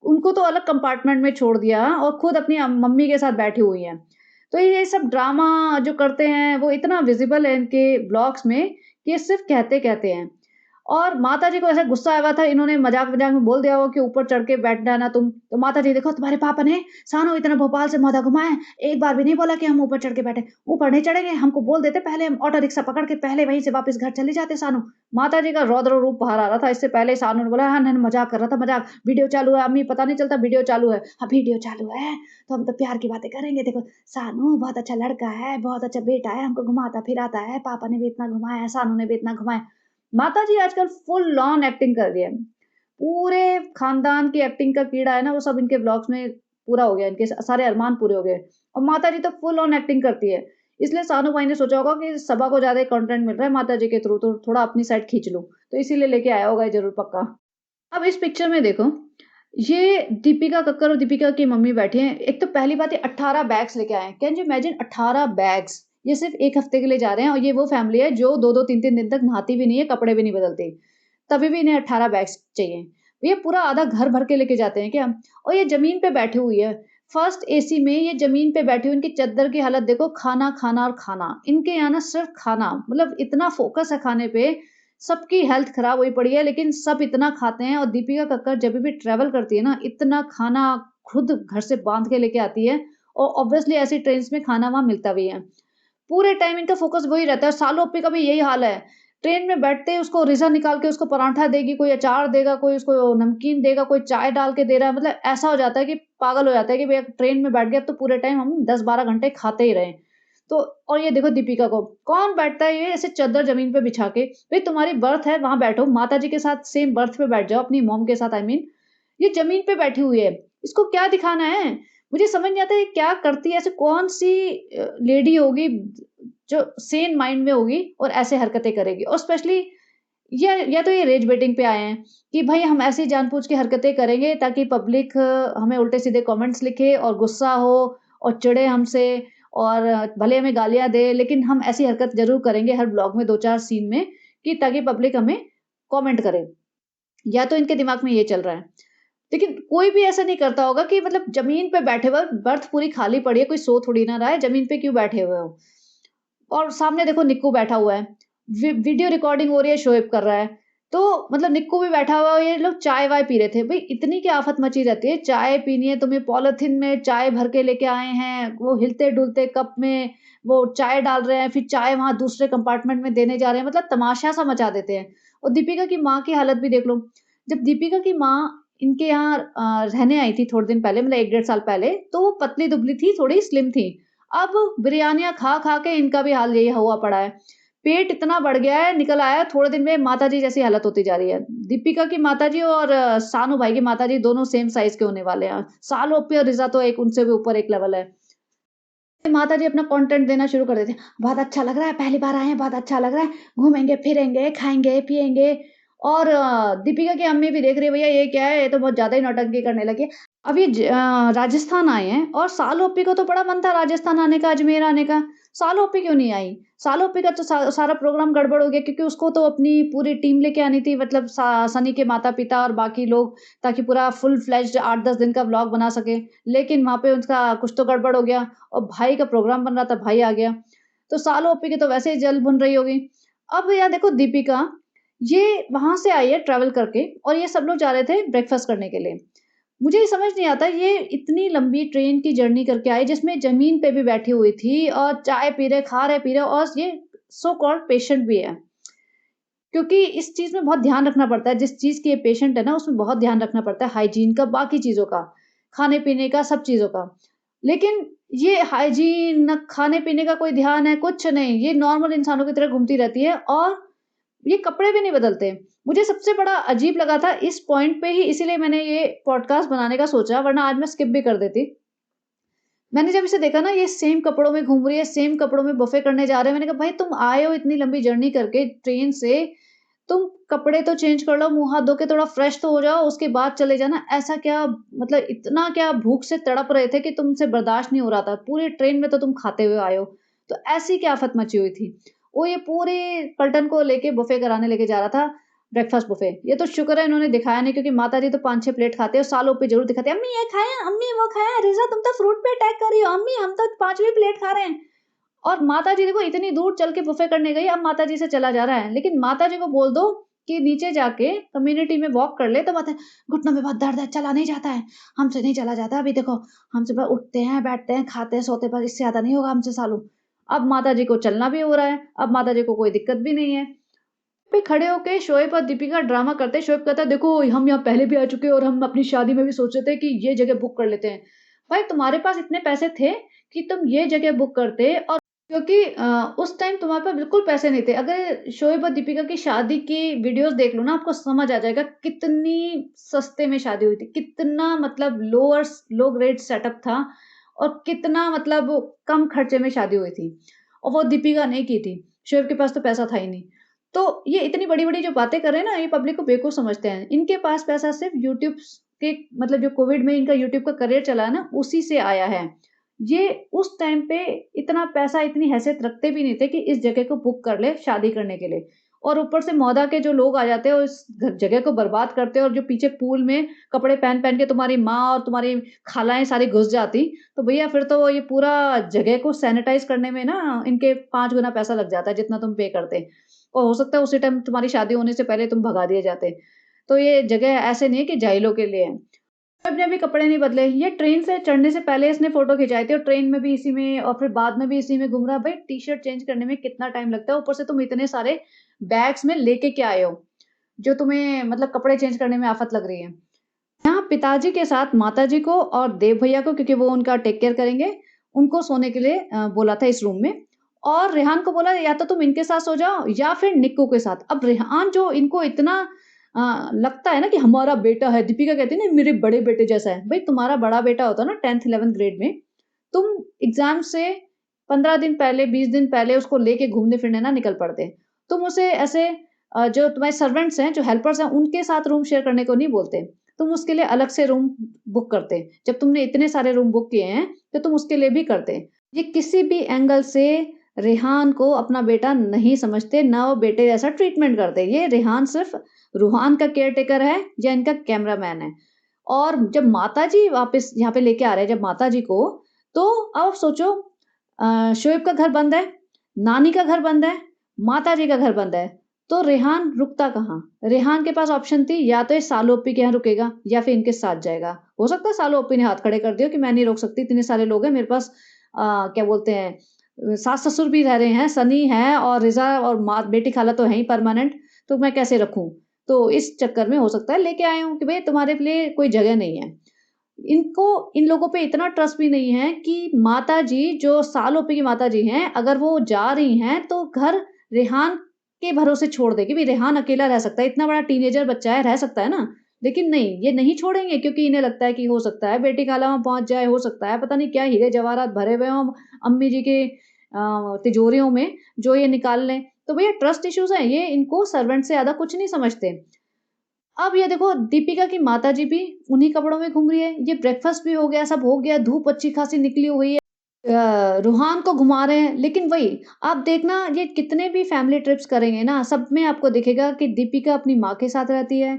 उनको तो अलग कंपार्टमेंट में छोड़ दिया और खुद अपनी मम्मी के साथ बैठी हुई हैं। तो ये सब ड्रामा जो करते हैं वो इतना विज़िबल है इनके ब्लॉग्स में कि ये सिर्फ़ कहते-कहते हैं। और माताजी को ऐसा गुस्सा आया हुआ था, इन्होंने मज़ाक-वज़ाक में बोल दिया होगा कि ऊपर चढ़ के बैठ जाना तुम। तो माताजी, देखो तुम्हारे पापा ने सानू इतना भोपाल से मौधा घुमाया, एक बार भी नहीं बोला कि हम ऊपर चढ़ के बैठे। ऊपर नहीं चढ़ेंगे, हमको बोल देते पहले, हम ऑटो रिक्शा पकड़ के पहले वहीं से वापस घर चले जाते सानू। माताजी का रौद्र रूप बाहर आ रहा था, इससे पहले सानू ने बोला, हाँ, नहीं मज़ाक कर रहा था, मज़ाक, वीडियो चालू है अम्मी, पता नहीं चलता वीडियो चालू है। हाँ, वीडियो चालू है, तो हम तो प्यार की बातें करेंगे, देखो सानू बहुत अच्छा लड़का है, बहुत अच्छा बेटा है, हमको घुमाता-फिराता है, पापा ने भी इतना घुमाया है, सानू ने भी इतना घुमाया। माताजी आजकल फुल ऑन एक्टिंग कर रही है। पूरे खानदान की एक्टिंग का कीड़ा है ना, वो सब इनके व्लॉग्स में पूरा हो गया, इनके सारे अरमान पूरे हो गए और माताजी तो फुल ऑन एक्टिंग करती है। इसलिए सानू भाई ने सोचा होगा कि सबा को ज़्यादा कंटेंट मिल रहा है माताजी के थ्रू, तो थोड़ा अपनी साइड खींच लूँ। तो इसीलिए लेके आया होगा ये ज़रूर पक्का। अब इस पिक्चर में देखो, ये दीपिका कक्कर और दीपिका की मम्मी बैठी हैं। एक तो पहली बात, ये 18 बैग्स लेके आए हैं। Can you imagine 18 bags? ये सिर्फ़ 1 हफ्ते के लिए जा रहे हैं और ये वो फैमिली है जो 2-2 3-3 दिन तक नहाती भी नहीं है, कपड़े भी नहीं बदलती। तभी भी इन्हें 18 बैग्स चाहिए। ये पूरा आधा घर भर के लेके जाते हैं क्या? और ये ज़मीन पे बैठी हुई है। फर्स्ट एसी में ये ज़मीन पे बैठी हुई, इनकी चद्दर की हालत देखो, खाना, खाना और खाना। इनके यहाँ ना सिर्फ़ खाना, मतलब इतना फ़ोकस है खाने पे, सबकी हेल्थ खराब हुई पड़ी है, लेकिन सब इतना खाते हैं और दीपिका कक्कर जब भी ट्रैवल करती है ना, इतना खाना खुद घर से बाँध के लेके आती है और ऑब्वियसली ऐसी ट्रेन्स में खाना वहाँ मिलता भी है। पूरे टाइम इनका फ़ोकस वही रहता है, सालों ओप्पी का भी यही हाल है। ट्रेन में बैठते ही उसको रिज़ा निकाल के उसको पराठा देगी, कोई अचार देगा, कोई उसको नमकीन देगा, कोई चाय डाल के दे रहा है, मतलब ऐसा हो जाता है कि पागल हो जाता है कि भैया ट्रेन में बैठ गए, अब तो पूरे टाइम हम 10-12 घंटे खाते ही रहें। तो और ये देखो दीपिका को, कौन बैठता है ये ऐसे चद्दर ज़मीन पे बिछा के? भई तुम्हारी बर्थ है, वहाँ बैठो, माताजी के साथ सेम बर्थ पे बैठ जाओ, अपनी मॉम के साथ आई मीन। ये ज़मीन पे बैठी हुई है, इसको क्या दिखाना है? मुझे समझ नहीं आता ये क्या करती है, ऐसी कौन-सी लेडी होगी जो सेन माइंड में होगी और ऐसे हरकतें करेगी। और स्पेशली या तो ये रेज बेटिंग पे आए हैं कि भाई हम ऐसी जानबूझ के हरकतें करेंगे ताकि पब्लिक हमें उल्टे-सीधे कमेंट्स लिखे और गुस्सा हो और चिढ़े हमसे और भले हमें गालियाँ दे, लेकिन हम ऐसी हरकत ज़रूर करेंगे हर ब्लॉग में 2-4 सीन में कि ताकि पब्लिक हमें कमेंट करे। या तो इनके दिमाग में ये चल रहा है। लेकिन कोई भी ऐसा नहीं करता होगा कि मतलब ज़मीन पे बैठे हुए बर्थ पूरी खाली पड़ी है, कोई सो थोड़ी ना रहा है, ज़मीन पे क्यों बैठे हुए हो? और सामने देखो निक्कू बैठा हुआ है, वीडियो रिकॉर्डिंग हो रही है, शोएब कर रहा है। तो मतलब निक्कू भी बैठा हुआ है, ये लोग चाय-वाय पी रहे थे। भई इतनी क्या आफ़त मची रहती है, चाय पीनी है तुम्हें, पॉलिथीन में चाय भर के लेके आए हैं, वो हिलते-डुलते कप में वो चाय डाल रहे हैं, फिर चाय वहाँ दूसरे कंपार्टमेंट में देने जा रहे हैं, मतलब तमाशा-सा मचा देते हैं। और दीपिका की माँ की हालत भी देख लो, जब दीपिका की माँ इनके यहाँ रहने आई थी थोड़े दिन पहले, मतलब 1 डेढ़ साल पहले, तो वो पतली-दुबली थी, थोड़ी स्लिम थी। अब बिरयानियाँ खा-खा के इनका भी हाल यही हुआ पड़ा है। पेट इतना बढ़ गया है, निकल आया, थोड़े दिन में माताजी जैसी हालत होती जा रही है। दीपिका की माताजी और सानू भाई की माताजी दोनों सेम साइज़ के होने वाले हैं। सालों पे और रिज़ा तो एक उनसे भी ऊपर एक लेवल है। माताजी अपना कंटेंट देना शुरू कर देती हैं। बहुत अच्छा लग रहा है, पहली बार आए हैं, बहुत अच्छा लग रहा है, घूमेंगे, फिरेंगे, खाएँगे, पिएँगे। और दीपिका की अम्मी भी देख रही है, भैया ये क्या है? ये तो बहुत ज़्यादा ही नौटंकी करने लगी है। अब ये राजस्थान आए हैं और सालों-ओप्पी को तो बड़ा मन था राजस्थान आने का, अजमेर आने का। सालों-ओप्पी क्यों नहीं आई? सालों-ओप्पी का तो सारा प्रोग्राम गड़बड़ हो गया क्योंकि उसको तो अपनी पूरी टीम लेके आनी थी, मतलब सनी के माता-पिता और बाकी लोग, ताकि पूरा फुल फ्लेज्ड 8-10 दिन का व्लॉग बना सके। लेकिन वहाँ पे उसका कुछ तो गड़बड़ हो गया और भाई का प्रोग्राम बन रहा था, भाई आ गया। तो सालों-ओप्पी की तो वैसे ही जल भुन रही होगी। अब यहाँ देखो दीपिका, ये वहाँ से आई है ट्रैवल करके और ये सब लोग जा रहे थे ब्रेकफ़ास्ट करने के लिए। मुझे ये समझ नहीं आता, ये इतनी लंबी ट्रेन की जर्नी करके आई जिसमें ज़मीन पे भी बैठी हुई थी और चाय पी रहे, खा रहे, पी रहे, और ये सो कॉल्ड पेशेंट भी है। क्योंकि इस चीज़ में बहुत ध्यान रखना पड़ता है, जिस चीज़ की ये पेशेंट है ना, उसमें बहुत ध्यान रखना पड़ता है हाइजीन का, बाकी चीज़ों का, खाने-पीने का, सब चीज़ों का। लेकिन ये हाइजीन, ना खाने-पीने का कोई ध्यान है, कुछ नहीं। ये नॉर्मल इंसानों की तरह घूमती रहती है और ये कपड़े भी नहीं बदलते। मुझे सबसे बड़ा अजीब लगा था इस पॉइंट पे ही, इसीलिए मैंने ये पॉडकास्ट बनाने का सोचा, वरना आज मैं स्किप भी कर देती। मैंने जब इसे देखा ना, ये सेम कपड़ों में घूम रही है, सेम कपड़ों में बफ़े करने जा रहे हैं, मैंने कहा भाई तुम आए हो इतनी लंबी जर्नी करके ट्रेन से, तुम कपड़े तो चेंज कर लो, मुँह हाथ धो के थोड़ा फ्रेश तो हो जाओ, उसके बाद चले जाना। ऐसा क्या, मतलब इतना क्या भूख से तड़प रहे थे कि तुमसे बर्दाश्त नहीं हो रहा था? पूरी ट्रेन में तो तुम खाते हुए आए हो। तो ऐसी क्या आफ़त मची हुई थी? वो ये पूरे पलटन को लेके बुफ़े कराने लेके जा रहा था, ब्रेकफ़ास्ट बुफ़े। ये तो शुक्र है इन्होंने दिखाया नहीं, क्योंकि माताजी तो 5-6 प्लेट खाते हैं और सालों पे ज़रूर दिखाते हैं, "अम्मी ये खाया, अम्मी वो खाया, रिज़ा तुम तो फ्रूट पे अटैक कर रही हो, अम्मी हम तो 5वीं प्लेट खा रहे हैं।" और माताजी देखो इतनी दूर चल के बुफ़े करने गई, अब माताजी से चला जा रहा है। लेकिन माताजी को बोल दो कि नीचे जाके कम्युनिटी में वॉक कर ले, तो कहते हैं, "घुटनों में बहुत दर्द है, चला नहीं जाता है, हमसे नहीं चला जाता, अभी देखो हम सुबह उठते हैं, बैठते हैं, खाते हैं, सोते हैं, बस इससे ज़्यादा नहीं होगा हमसे सालों।" अब माताजी को चलना भी हो रहा है, अब माताजी को कोई दिक्कत भी नहीं है। पे खड़े होके शोएब और दीपिका ड्रामा करते हैं। शोएब कहता है, "देखो हम यहाँ पहले भी आ चुके हैं और हम अपनी शादी में भी सोच रहे थे कि ये जगह बुक कर लेते हैं।" भाई तुम्हारे पास इतने पैसे थे कि तुम ये जगह बुक करते, और क्योंकि उस टाइम तुम्हारे पास बिल्कुल पैसे नहीं थे। अगर शोएब और दीपिका की शादी की वीडियोज़ देख लो ना, आपको समझ आ जाएगा कितनी सस्ते में शादी हुई थी। कितना मतलब लो ग्रेड सेटअप था और कितना मतलब कम खर्चे में शादी हुई थी। और वो दीपिका ने की थी। शोएब के पास तो पैसा था ही नहीं। तो ये इतनी बड़ी-बड़ी जो बातें कर रहे हैं ना, ये पब्लिक को बेवकूफ़ समझते हैं। इनके पास पैसा सिर्फ़ यूट्यूब के, मतलब जो कोविड में इनका यूट्यूब का करियर चला है ना, उसी से आया है। ये उस टाइम पे इतना पैसा, इतनी हैसियत रखते भी नहीं थे कि इस जगह को बुक कर ले शादी करने के लिए। और ऊपर से मौदा के जो लोग आ जाते हैं और इस जगह को बर्बाद करते हैं, और जो पीछे पूल में कपड़े पहन-पहन के तुम्हारी माँ और तुम्हारी खालाएँ सारी घुस जाती, तो भैया फिर तो ये पूरा जगह को सैनिटाइज़ करने में ना इनके 5 गुना पैसा लग जाता है, जितना तुम पे करते। और हो सकता है उसी टाइम तुम्हारी शादी होने से पहले तुम भगा दिए जाते। तो ये जगह ऐसे नहीं है कि जाहिलों के लिए है। सबने अभी कपड़े नहीं बदले। ये ट्रेन से चढ़ने से पहले इसने फ़ोटो खिंचाई थी और ट्रेन में भी इसी में और फिर बाद में भी इसी में घूम रहा है। भाई टी-शर्ट चेंज करने में कितना टाइम लगता है? ऊपर से तुम इतने सारे बैग्स में लेके क्या आए हो, जो तुम्हें मतलब कपड़े चेंज करने में आफ़त लग रही है। यहाँ पिताजी के साथ माताजी को और देव भैया को, क्योंकि वो उनका टेक केयर करेंगे, उनको सोने के लिए बोला था इस रूम में। और रेहान को बोला या तो तुम इनके साथ सो जाओ या फिर निक्कू के साथ। अब रेहान जो इनको इतना लगता है ना कि हमारा बेटा है, दीपिका कहती है ना मेरे बड़े बेटे जैसा है। भई तुम्हारा बड़ा बेटा होता ना 10th 11th ग्रेड में, तुम एग्ज़ाम से 15 दिन पहले, 20 दिन पहले उसको लेके घूमने-फिरने ना निकल पड़ते। तुम उसे ऐसे जो तुम्हारे सर्वेंट्स हैं, जो हेल्पर्स हैं, उनके साथ रूम शेयर करने को नहीं बोलते। तुम उसके लिए अलग से रूम बुक करते। जब तुमने इतने सारे रूम बुक किए हैं, तो तुम उसके लिए भी करते। ये किसी भी एंगल से रेहान को अपना बेटा नहीं समझते, ना वो बेटे जैसा ट्रीटमेंट करते। ये रेहान सिर्फ़ रूहान का केयरटेकर है या इनका कैमरामैन है। और जब माताजी वापस यहाँ पे लेके आ रहे हैं जब माताजी को, तो अब आप सोचो शोएब का घर बंद है, नानी का घर बंद है, माताजी का घर बंद है, तो रेहान रुकता कहाँ? रेहान के पास ऑप्शन थी या तो ये सालू ओप्पी के यहाँ रुकेगा या फिर इनके साथ जाएगा। हो सकता है सालू ओप्पी ने हाथ खड़े कर दिए कि मैं नहीं रोक सकती, इतने सारे लोग हैं मेरे पास क्या बोलते हैं सास-ससुर भी रह रहे हैं, सनी है और रिज़ा और माँ बेटी खाला तो हैं ही परमानेंट, तो मैं कैसे रखूँ? तो इस चक्कर में हो सकता है लेके आए हों कि भई तुम्हारे लिए कोई जगह नहीं है। इनको इन लोगों पे इतना ट्रस्ट भी नहीं है कि माताजी जो साल ओपी की माताजी हैं, अगर वो जा रही हैं तो घर रेहान के भरोसे छोड़ दें कि भई रेहान अकेला रह सकता है, इतना बड़ा टीनेजर बच्चा है, रह सकता है ना। लेकिन नहीं, ये नहीं छोड़ेंगे क्योंकि इन्हें लगता है कि हो सकता है बेटी खाला वहाँ पहुँच जाए, हो सकता है पता नहीं क्या हीरे जवाहरात भरे हुए हों अम्मी जी के तिजोरियों में, जो ये निकाल लें। तो भैया ट्रस्ट इश्यूज़ हैं, ये इनको सर्वेंट से ज़्यादा कुछ नहीं समझते। अब ये देखो दीपिका की माताजी भी उन्हीं कपड़ों में घूम रही है। ये ब्रेकफ़ास्ट भी हो गया, सब हो गया, धूप अच्छी-खासी निकली हुई है। रूहान को घुमा रहे हैं, लेकिन वही आप देखना ये कितने भी फैमिली ट्रिप्स करेंगे ना, सब में आपको दिखेगा कि दीपिका अपनी माँ के साथ रहती है,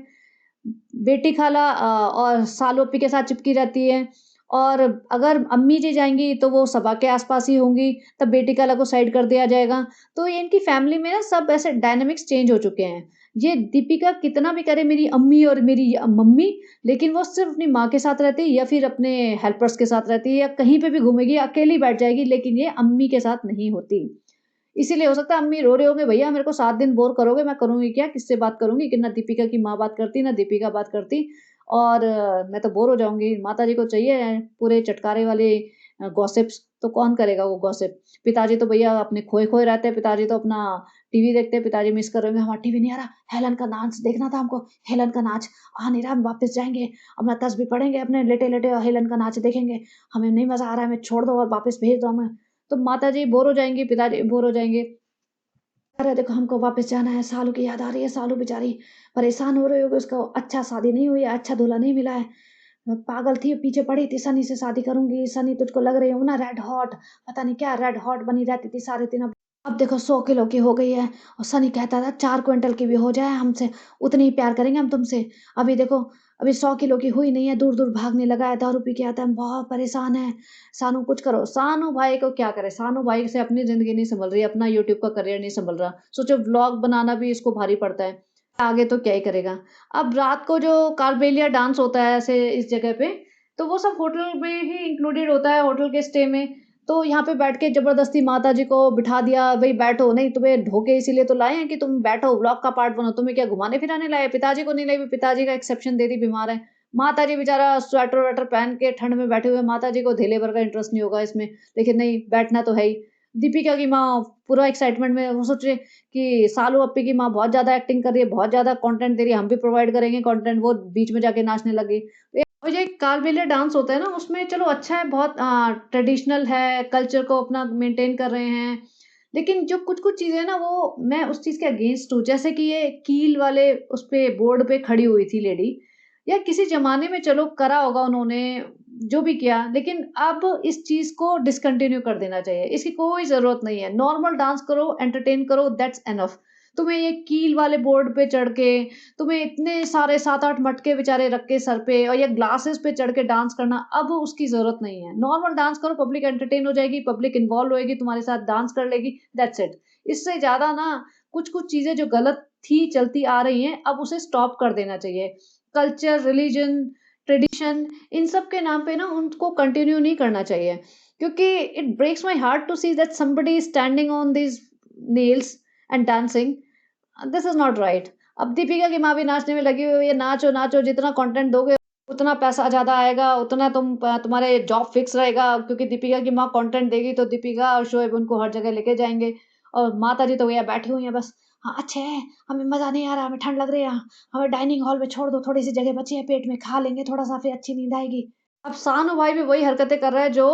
बेटी खाला और सालोपी के साथ चिपकी रहती है और अगर अम्मी जी जाएँगी तो वो सबा के आस-पास ही होंगी, तब बेटी खाला को साइड कर दिया जाएगा। तो ये इनकी फैमिली में ना सब ऐसे डायनामिक्स चेंज हो चुके हैं। ये दीपिका कितना भी करे मेरी अम्मी और मेरी मम्मी, लेकिन वो सिर्फ़ अपनी माँ के साथ रहती है या फिर अपने हेल्पर्स के साथ रहती है या कहीं पे भी घूमेगी, अकेली बैठ जाएगी, लेकिन ये अम्मी के साथ नहीं होती। इसीलिए हो सकता है अम्मी रो रहे होंगे, "भैया मेरे को 7 दिन बोर करोगे, मैं करूँगी क्या? किससे बात करूँगी? कि ना दीपिका की माँ बात करती, ना दीपिका बात करती और मैं तो बोर हो जाऊँगी। माताजी को चाहिए पूरे चटकारे वाले गॉसिप्स, तो कौन करेगा वो गॉसिप? पिताजी तो भैया अपने खोए-खोए रहते हैं, पिताजी तो अपना टीवी देखते हैं, पिताजी मिस कर रहे होंगे, हमारा टीवी नहीं आ रहा, हेलन का नाच देखना था हमको, हेलन का नाच आ नहीं रहा, हम वापस जाएँगे, अपना तस्बीह पढ़ेंगे अपने लेटे-लेटे और हेलन का नाच देखेंगे, हमें नहीं मज़ा आ रहा है, हमें छोड़ दो और वापस भेज दो हमें।" तो माताजी बोर हो जाएँगी, पिताजी बोर हो जाएँगे। अरे देखो हमको वापस जाना है, सालू की याद आ रही है, सालू बेचारी परेशान हो रही होगी, उसको अच्छा शादी नहीं हुई है, अच्छा दूल्हा नहीं मिला है। पागल थी, पीछे पड़ी थी, सनी से शादी करूँगी, सनी तुझको लग रही हूँ ना रेड हॉट, पता नहीं क्या रेड हॉट बनी रहती थी सारे दिन। अब देखो 100 किलो की हो गई है और सनी कहता था 4 क्विंटल की भी हो जाए हमसे, उतने ही प्यार करेंगे हम तुमसे। अभी देखो, अभी 100 किलो की हुई नहीं है, दूर-दूर भागने लगा है, दारू पी के आता है, हम बहुत परेशान हैं। सानू कुछ करो। सानू भाई को क्या करे? सानू भाई से अपनी ज़िंदगी नहीं सँभल रही है, अपना यूट्यूब का करियर नहीं सँभल रहा। सोचो व्लॉग बनाना भी इसको भारी पड़ता है, आगे तो क्या ही करेगा। अब रात को जो कालबेलिया डांस होता है ऐसे इस जगह पे, तो वो सब होटल में ही इंक्लूडेड होता है, होटल के स्टे में। तो यहाँ पे बैठ के ज़बरदस्ती माताजी को बिठा दिया, भई बैठो, नहीं तुम्हें ढोके इसीलिए तो लाए हैं कि तुम बैठो, व्लॉग का पार्ट बनो, तुम्हें क्या घुमाने-फिराने लाए हैं? पिताजी को नहीं लाई, पिताजी का एक्सेप्शन दे दी, बीमार हैं। माताजी बेचारा स्वेटर-वेटर पहन के ठंड में बैठे हुए हैं, माताजी को धेले भर का इंटरेस्ट नहीं होगा इसमें, लेकिन नहीं, बैठना तो है ही। दीपिका की माँ पूरा एक्साइटमेंट में वो सोच रही है कि सालू अप्पी की माँ बहुत ज़्यादा एक्टिंग कर रही है, बहुत ज़्यादा कंटेंट दे रही है, हम भी प्रोवाइड करेंगे कंटेंट, वो बीच में जाके नाचने लगी। और ये कालबेलिया डांस होता है ना, उसमें चलो अच्छा है, बहुत ट्रेडिशनल है, कल्चर को अपना मेंटेन कर रहे हैं। लेकिन जो कुछ-कुछ चीज़ें हैं ना, वो मैं उस चीज़ के अगेंस्ट हूँ। जैसे कि ये कील वाले उस पे बोर्ड पे खड़ी हुई थी लेडी, या किसी ज़माने में चलो करा होगा उन्होंने, जो भी किया, लेकिन अब इस चीज़ को डिसकंटिन्यू कर देना चाहिए। इसकी कोई ज़रूरत नहीं है। नॉर्मल डांस करो, एंटरटेन करो, दैट्स इनफ। तुम्हें ये कील वाले बोर्ड पे चढ़ के, तुम्हें इतने सारे 7-8 मटके बेचारे रख के सर पे और ये ग्लासेस पे चढ़ के डांस करना, अब उसकी ज़रूरत नहीं है। नॉर्मल डांस करो, पब्लिक एंटरटेन हो जाएगी, पब्लिक इन्वॉल्व होएगी, तुम्हारे साथ डांस कर लेगी, दैट्स इट। इससे ज़्यादा ना कुछ-कुछ चीज़ें जो गलत थी, चलती आ रही हैं, अब उसे स्टॉप कर देना चाहिए। कल्चर, रिलिजन, ट्रेडिशन, इन सब के नाम पे ना उनको कंटिन्यू नहीं करना चाहिए। क्योंकि it breaks my heart to see that somebody is standing on these nails and dancing. This is not right. अब दीपिका की माँ भी नाचने में लगी हुई है, नाचो, नाचो, जितना कंटेंट दोगे, उतना पैसा ज़्यादा आएगा, उतना तुम्हारे जॉब फिक्स रहेगा, क्योंकि दीपिका की माँ कंटेंट देगी, तो दीपिका और शोएब उनको हर जगह लेके जाएँगे और माताजी तो भैया बैठी हुई हैं बस। हाँ, अच्छे है, हमें मज़ा नहीं आ रहा, हमें ठंड लग रही है, हमें डाइनिंग हॉल में छोड़ दो, थोड़ी-सी जगह बची है, पेट में खा लेंगे थोड़ा-सा, फिर अच्छी नींद आएगी। अब सानू भाई भी वही हरकतें कर रहा है जो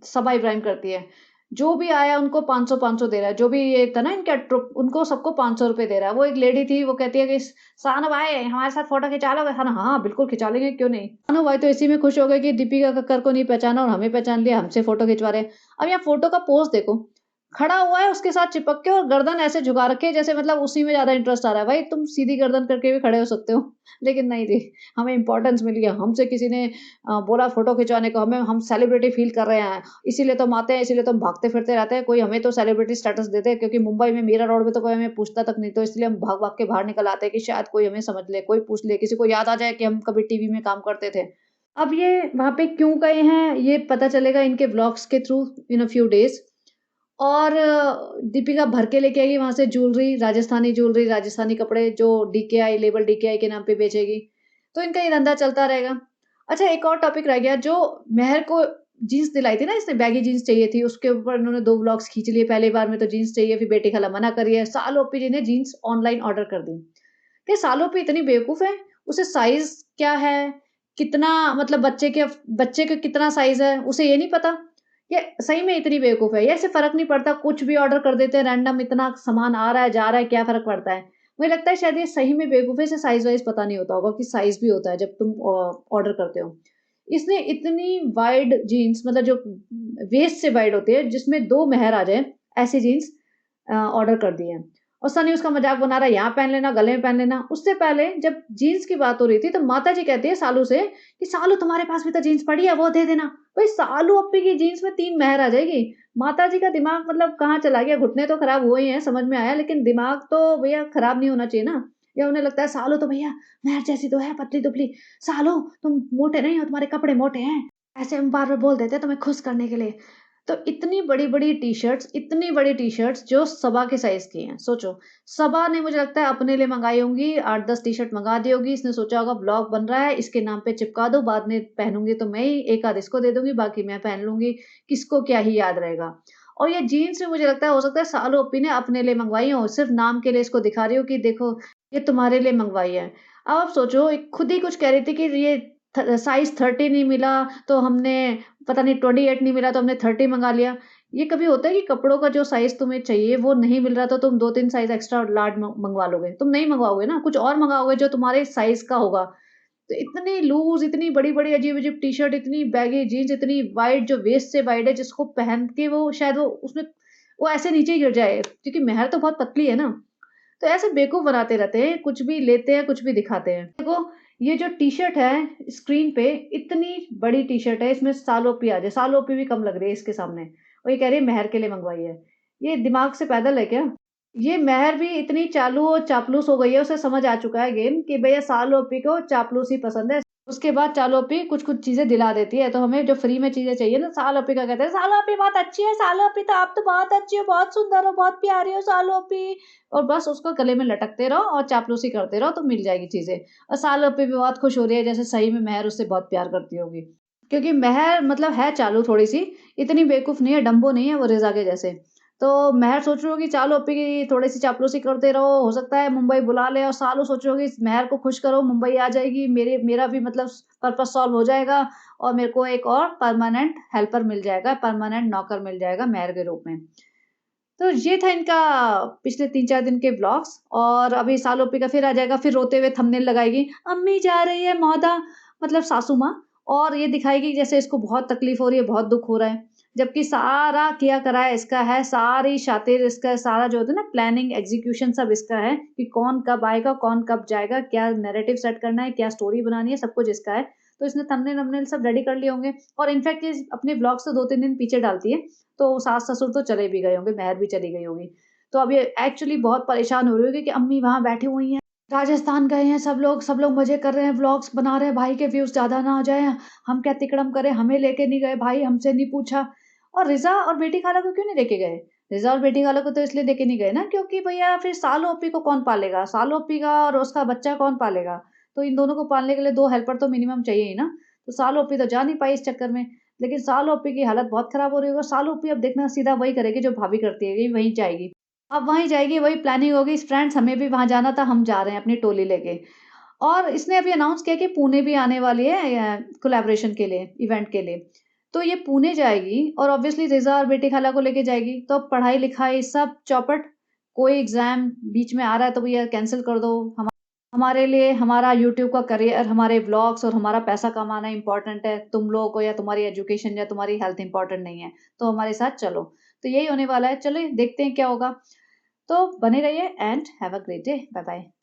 सबा इब्राहिम करती है। जो भी आया उनको 500-500 दे रहा है। जो भी ये था ना इनका ट्रुप, उनको सबको ₹500 दे रहा है। वो एक लेडी थी, वो कहती है कि सानू भाई हमारे साथ फ़ोटो खिंचा लोगे? हाँ, हाँ, बिल्कुल खिंचा लेंगे, क्यों नहीं? सानू भाई तो इसी में खुश हो गए कि दीपिका कक्कर को नहीं पहचाना और हमें पहचान लिया, हमसे फ़ोटो खिंचवा रहे हैं। अब यहाँ फ़ोटो का पोज़ देखो, खड़ा हुआ है उसके साथ चिपक के और गर्दन ऐसे झुका रखी है जैसे मतलब उसी में ज़्यादा इंटरेस्ट आ रहा है। भाई तुम सीधी गर्दन करके भी खड़े हो सकते हो, लेकिन नहीं जी, हमें इम्पोर्टेंस मिल गया। हमसे किसी ने बोला फ़ोटो खिंचवाने को, हमें हम सेलिब्रिटी फ़ील कर रहे हैं, इसीलिए तो हम आते हैं, इसीलिए तो हम भागते-फिरते रहते हैं। कोई हमें तो सेलिब्रिटी स्टेटस देते हैं क्योंकि मुंबई में मीरा रोड पे तो कोई हमें पूछता तक नहीं, तो इसलिए हम भाग-भाग के बाहर निकल आते हैं कि शायद कोई हमें समझ ले, कोई पूछ ले, किसी को याद आ जाए कि हम कभी टीवी में काम करते थे। अब ये वहाँ पे क्यों गए हैं, ये पता चलेगा इनके व्लॉग्स के through in a few days. और दीपिका भर के लेके आएगी वहाँ से ज्वेलरी, राजस्थानी कपड़े जो डीकेआई लेबल डीकेआई के नाम पे बेचेगी। तो इनका ये धंधा चलता रहेगा। अच्छा, एक और टॉपिक रह गया जो मेहर को जीन्स दिलाई थी ना इसने, बैगी जीन्स चाहिए थी, उसके ऊपर इन्होंने 2 व्लॉग्स खींच लिए। पहली बार में तो जीन्स चाहिए, फिर बेटी खाला मना कर रही है। सालों-ओप्पी जी ने जीन्स ऑनलाइन ऑर्डर कर दी। ये सालों-ओप्पी इतनी बेवकूफ़ है, उसे साइज़ क्या है, कितना मतलब बच्चे का कितना साइज़ है, उसे ये नहीं पता। ये सही में इतनी बेवकूफ़ है, ये ऐसे फ़र्क नहीं पड़ता, कुछ भी ऑर्डर कर देते हैं रैंडम, इतना सामान आ रहा है, जा रहा है, क्या फ़र्क पड़ता है? मुझे लगता है शायद ये सही में बेवकूफ़ है, इसे साइज़-वाइज़ पता नहीं होता होगा कि साइज़ भी होता है जब तुम ऑर्डर करते हो। इसने इतनी वाइड जीन्स, मतलब जो वेस्ट से वाइड होती है, जिसमें 2 मेहर आ जाएँ, ऐसी जीन्स ऑर्डर कर दी है। और सनी उसका मज़ाक बना रहा है, यहाँ पहन लेना, गले में पहन लेना। उससे पहले जब जीन्स की बात हो रही थी, तो माताजी कहती है सालू से कि सालू तुम्हारे पास भी तो जीन्स पड़ी है, वो दे देना। भाई सालू अप्पी की जीन्स में 3 मेहर आ जाएगी। माताजी का दिमाग मतलब कहाँ चला गया? घुटने तो खराब हुए ही हैं, समझ में आया, लेकिन दिमाग तो भैया खराब नहीं होना चाहिए ना। या उन्हें लगता है सालू तो भैया मेहर जैसी तो है, पतली-दुबली। सालू तुम मोटे नहीं हो, तुम्हारे कपड़े मोटे हैं। ऐसे हम बार-बार बोल देते हैं तुम्हें खुश करने के लिए। तो इतनी बड़ी टी-शर्ट्स जो सबा के साइज़ की हैं, सोचो। सबा ने मुझे लगता है अपने लिए मँगाई होंगी, 8-10 टी-शर्ट मँगा दी होगी, इसने सोचा होगा ब्लॉग बन रहा है, इसके नाम पे चिपका दो, बाद में पहनूँगी तो मैं ही, एक आध इसको दे दूँगी, बाकी मैं पहन लूँगी, किसको क्या ही याद रहेगा। और ये जीन्स भी मुझे लगता है हो सकता है सालू ओप्पी ने अपने लिए मँगवाई हो, सिर्फ़ नाम के लिए इसको दिखा रही हो कि देखो, ये तुम्हारे लिए मँगवाई है। अब आप सोचो, एक खुद ही कुछ कह रही थी कि ये साइज़ 30 नहीं मिला, तो हमने पता नहीं 28 नहीं मिला तो हमने 30 मँगा लिया। ये कभी होता है कि कपड़ों का जो साइज़ तुम्हें चाहिए वो नहीं मिल रहा तो तुम 2-3 साइज़ एक्स्ट्रा लार्ज मँगवा लोगे। तुम नहीं मँगवाओगे ना, कुछ और मँगाओगे जो तुम्हारे साइज़ का होगा। तो इतनी लूज़, इतनी बड़ी-बड़ी अजीब-अजीब टी-शर्ट, इतनी बैगी जीन्स, इतनी वाइड जो वेस्ट से वाइड है, जिसको पहन के वो शायद वो उसमें वो ऐसे नीचे ही गिर जाए, क्योंकि मेहर तो बहुत पतली है ना। तो ऐसे बेवकूफ़ बनाते रहते हैं, कुछ भी लेते हैं, कुछ भी दिखाते हैं। देखो, ये जो टी-शर्ट है स्क्रीन पे, इतनी बड़ी टी-शर्ट है, इसमें साल-ओ-पी आ जाए, साल-ओ-पी भी कम लग रही है इसके सामने, और ये कह रही है मेहर के लिए मँगवाई है। ये दिमाग से पैदल है क्या? ये मेहर भी इतनी चालू और चापलूस हो गई है, उसे समझ आ चुका है गेम कि भैया साल-ओ-पी को चापलूसी पसंद है। उसके बाद चाल-ओ-पी कुछ-कुछ चीज़ें दिला देती है, तो हमें जो फ्री में चीज़ें चाहिए ना, साल-ओ-पी का कहते हैं, "साल-ओ-पी बहुत अच्छी है, साल-ओ-पी तो आप तो बहुत अच्छी हो, बहुत सुंदर हो, बहुत प्यारी हो साल-ओ-पी।" और बस उसको गले में लटकते रहो और चापलूसी करते रहो तो मिल जाएगी चीज़ें। और साल-ओ-पी भी बहुत खुश हो रही है, जैसे सही में मेहर उससे बहुत प्यार करती होगी। क्योंकि मेहर मतलब है चालू थोड़ी-सी, इतनी बेवकूफ़ नहीं है, डम्बो नहीं है वो रिज़ा के जैसे। तो मेहर सोच रही होगी चाल ओप्पी की थोड़ी-सी चापलूसी करते रहो, हो सकता है मुंबई बुला ले, और सालू सोच रही होगी मेहर को खुश करो, मुंबई आ जाएगी, मेरा भी मतलब पर्पज़ सॉल्व हो जाएगा और मेरे को एक और परमानेंट हेल्पर मिल जाएगा, परमानेंट नौकर मिल जाएगा मेहर के रूप में। तो ये था इनका पिछले 3-4 दिन के व्लॉग्स, और अभी साल ओपी का फिर आ जाएगा, फिर रोते हुए थंबनेल लगाएगी, अम्मी जा रही है मौदा, मतलब सासू माँ, और ये दिखाएगी जैसे इसको बहुत तकलीफ़ हो रही है, बहुत दुःख हो रहा है। जबकि सारा किया करा है इसका है, सारी शातिर इसका है, सारा जो होता है ना प्लानिंग, एग्ज़ीक्यूशन सब इसका है कि कौन कब आएगा, कौन कब जाएगा, क्या नैरेटिव सेट करना है, क्या स्टोरी बनानी है, सब कुछ इसका है। तो इसने थंबनेल-वंबनेल सब रेडी कर लिए होंगे, और इनफैक्ट ये अपने व्लॉग्स तो 2-3 दिन पीछे डालती है। तो सास-ससुर तो चले भी गए होंगे, मेहर भी चली गई होगी। तो अब ये एक्चुअली बहुत परेशान हो रही होगी कि अम्मी वहाँ बैठी हुई हैं, राजस्थान गए हैं सब लोग मज़े कर रहे हैं, व्लॉग्स बना रहे हैं, भाई के व्यूज़ ज़्यादा ना आ जाएँ, हम क्या तिकड़म करें, हमें लेके नहीं गए भाई, हमसे नहीं पूछा। और रिज़ा और बेटी खाला को क्यों नहीं लेके गए? रिज़ा और बेटी खाला को तो इसलिए लेके नहीं गए ना, क्योंकि भैया फिर सालो-ओप्पी को कौन पालेगा? सालो-ओप्पी का और उसका बच्चा कौन पालेगा? तो इन दोनों को पालने के लिए 2 हेल्पर तो मिनिमम चाहिए ही ना। तो सालो-ओप्पी तो जा नहीं पाई इस चक्कर में। लेकिन साल-ओ-पी की हालत बहुत खराब हो रही है, और साल-ओ-पी अब देखना सीधा वही करेगी जो भाभी करती है, वहीं जाएगी। अब वहीं जाएगी, वही प्लानिंग होगी, फ्रेंड्स हमें भी वहाँ जाना था, हम जा रहे हैं अपनी टोली लेके। और इसने अभी अनाउंस किया कि पुणे भी आने वाली है कोलैबोरेशन के लिए, इवेंट के लिए। तो ये पुणे जाएगी और ऑब्वियसली रिज़ा और बेटी खाला को लेके जाएगी, तो अब पढ़ाई-लिखाई सब चौपट, कोई एग्ज़ाम बीच में आ रहा है तो भैया कैंसल कर दो। हमारे लिए हमारा यूट्यूब का करियर, हमारे व्लॉग्स और हमारा पैसा कमाना इम्पोर्टेंट है, तुम लोगों को या तुम्हारी एजुकेशन या तुम्हारी हेल्थ इम्पोर्टेंट नहीं है, तो हमारे साथ चलो। तो यही होने वाला है, चलिए देखते हैं क्या होगा। तो बने रहिए and have a great day. Bye bye.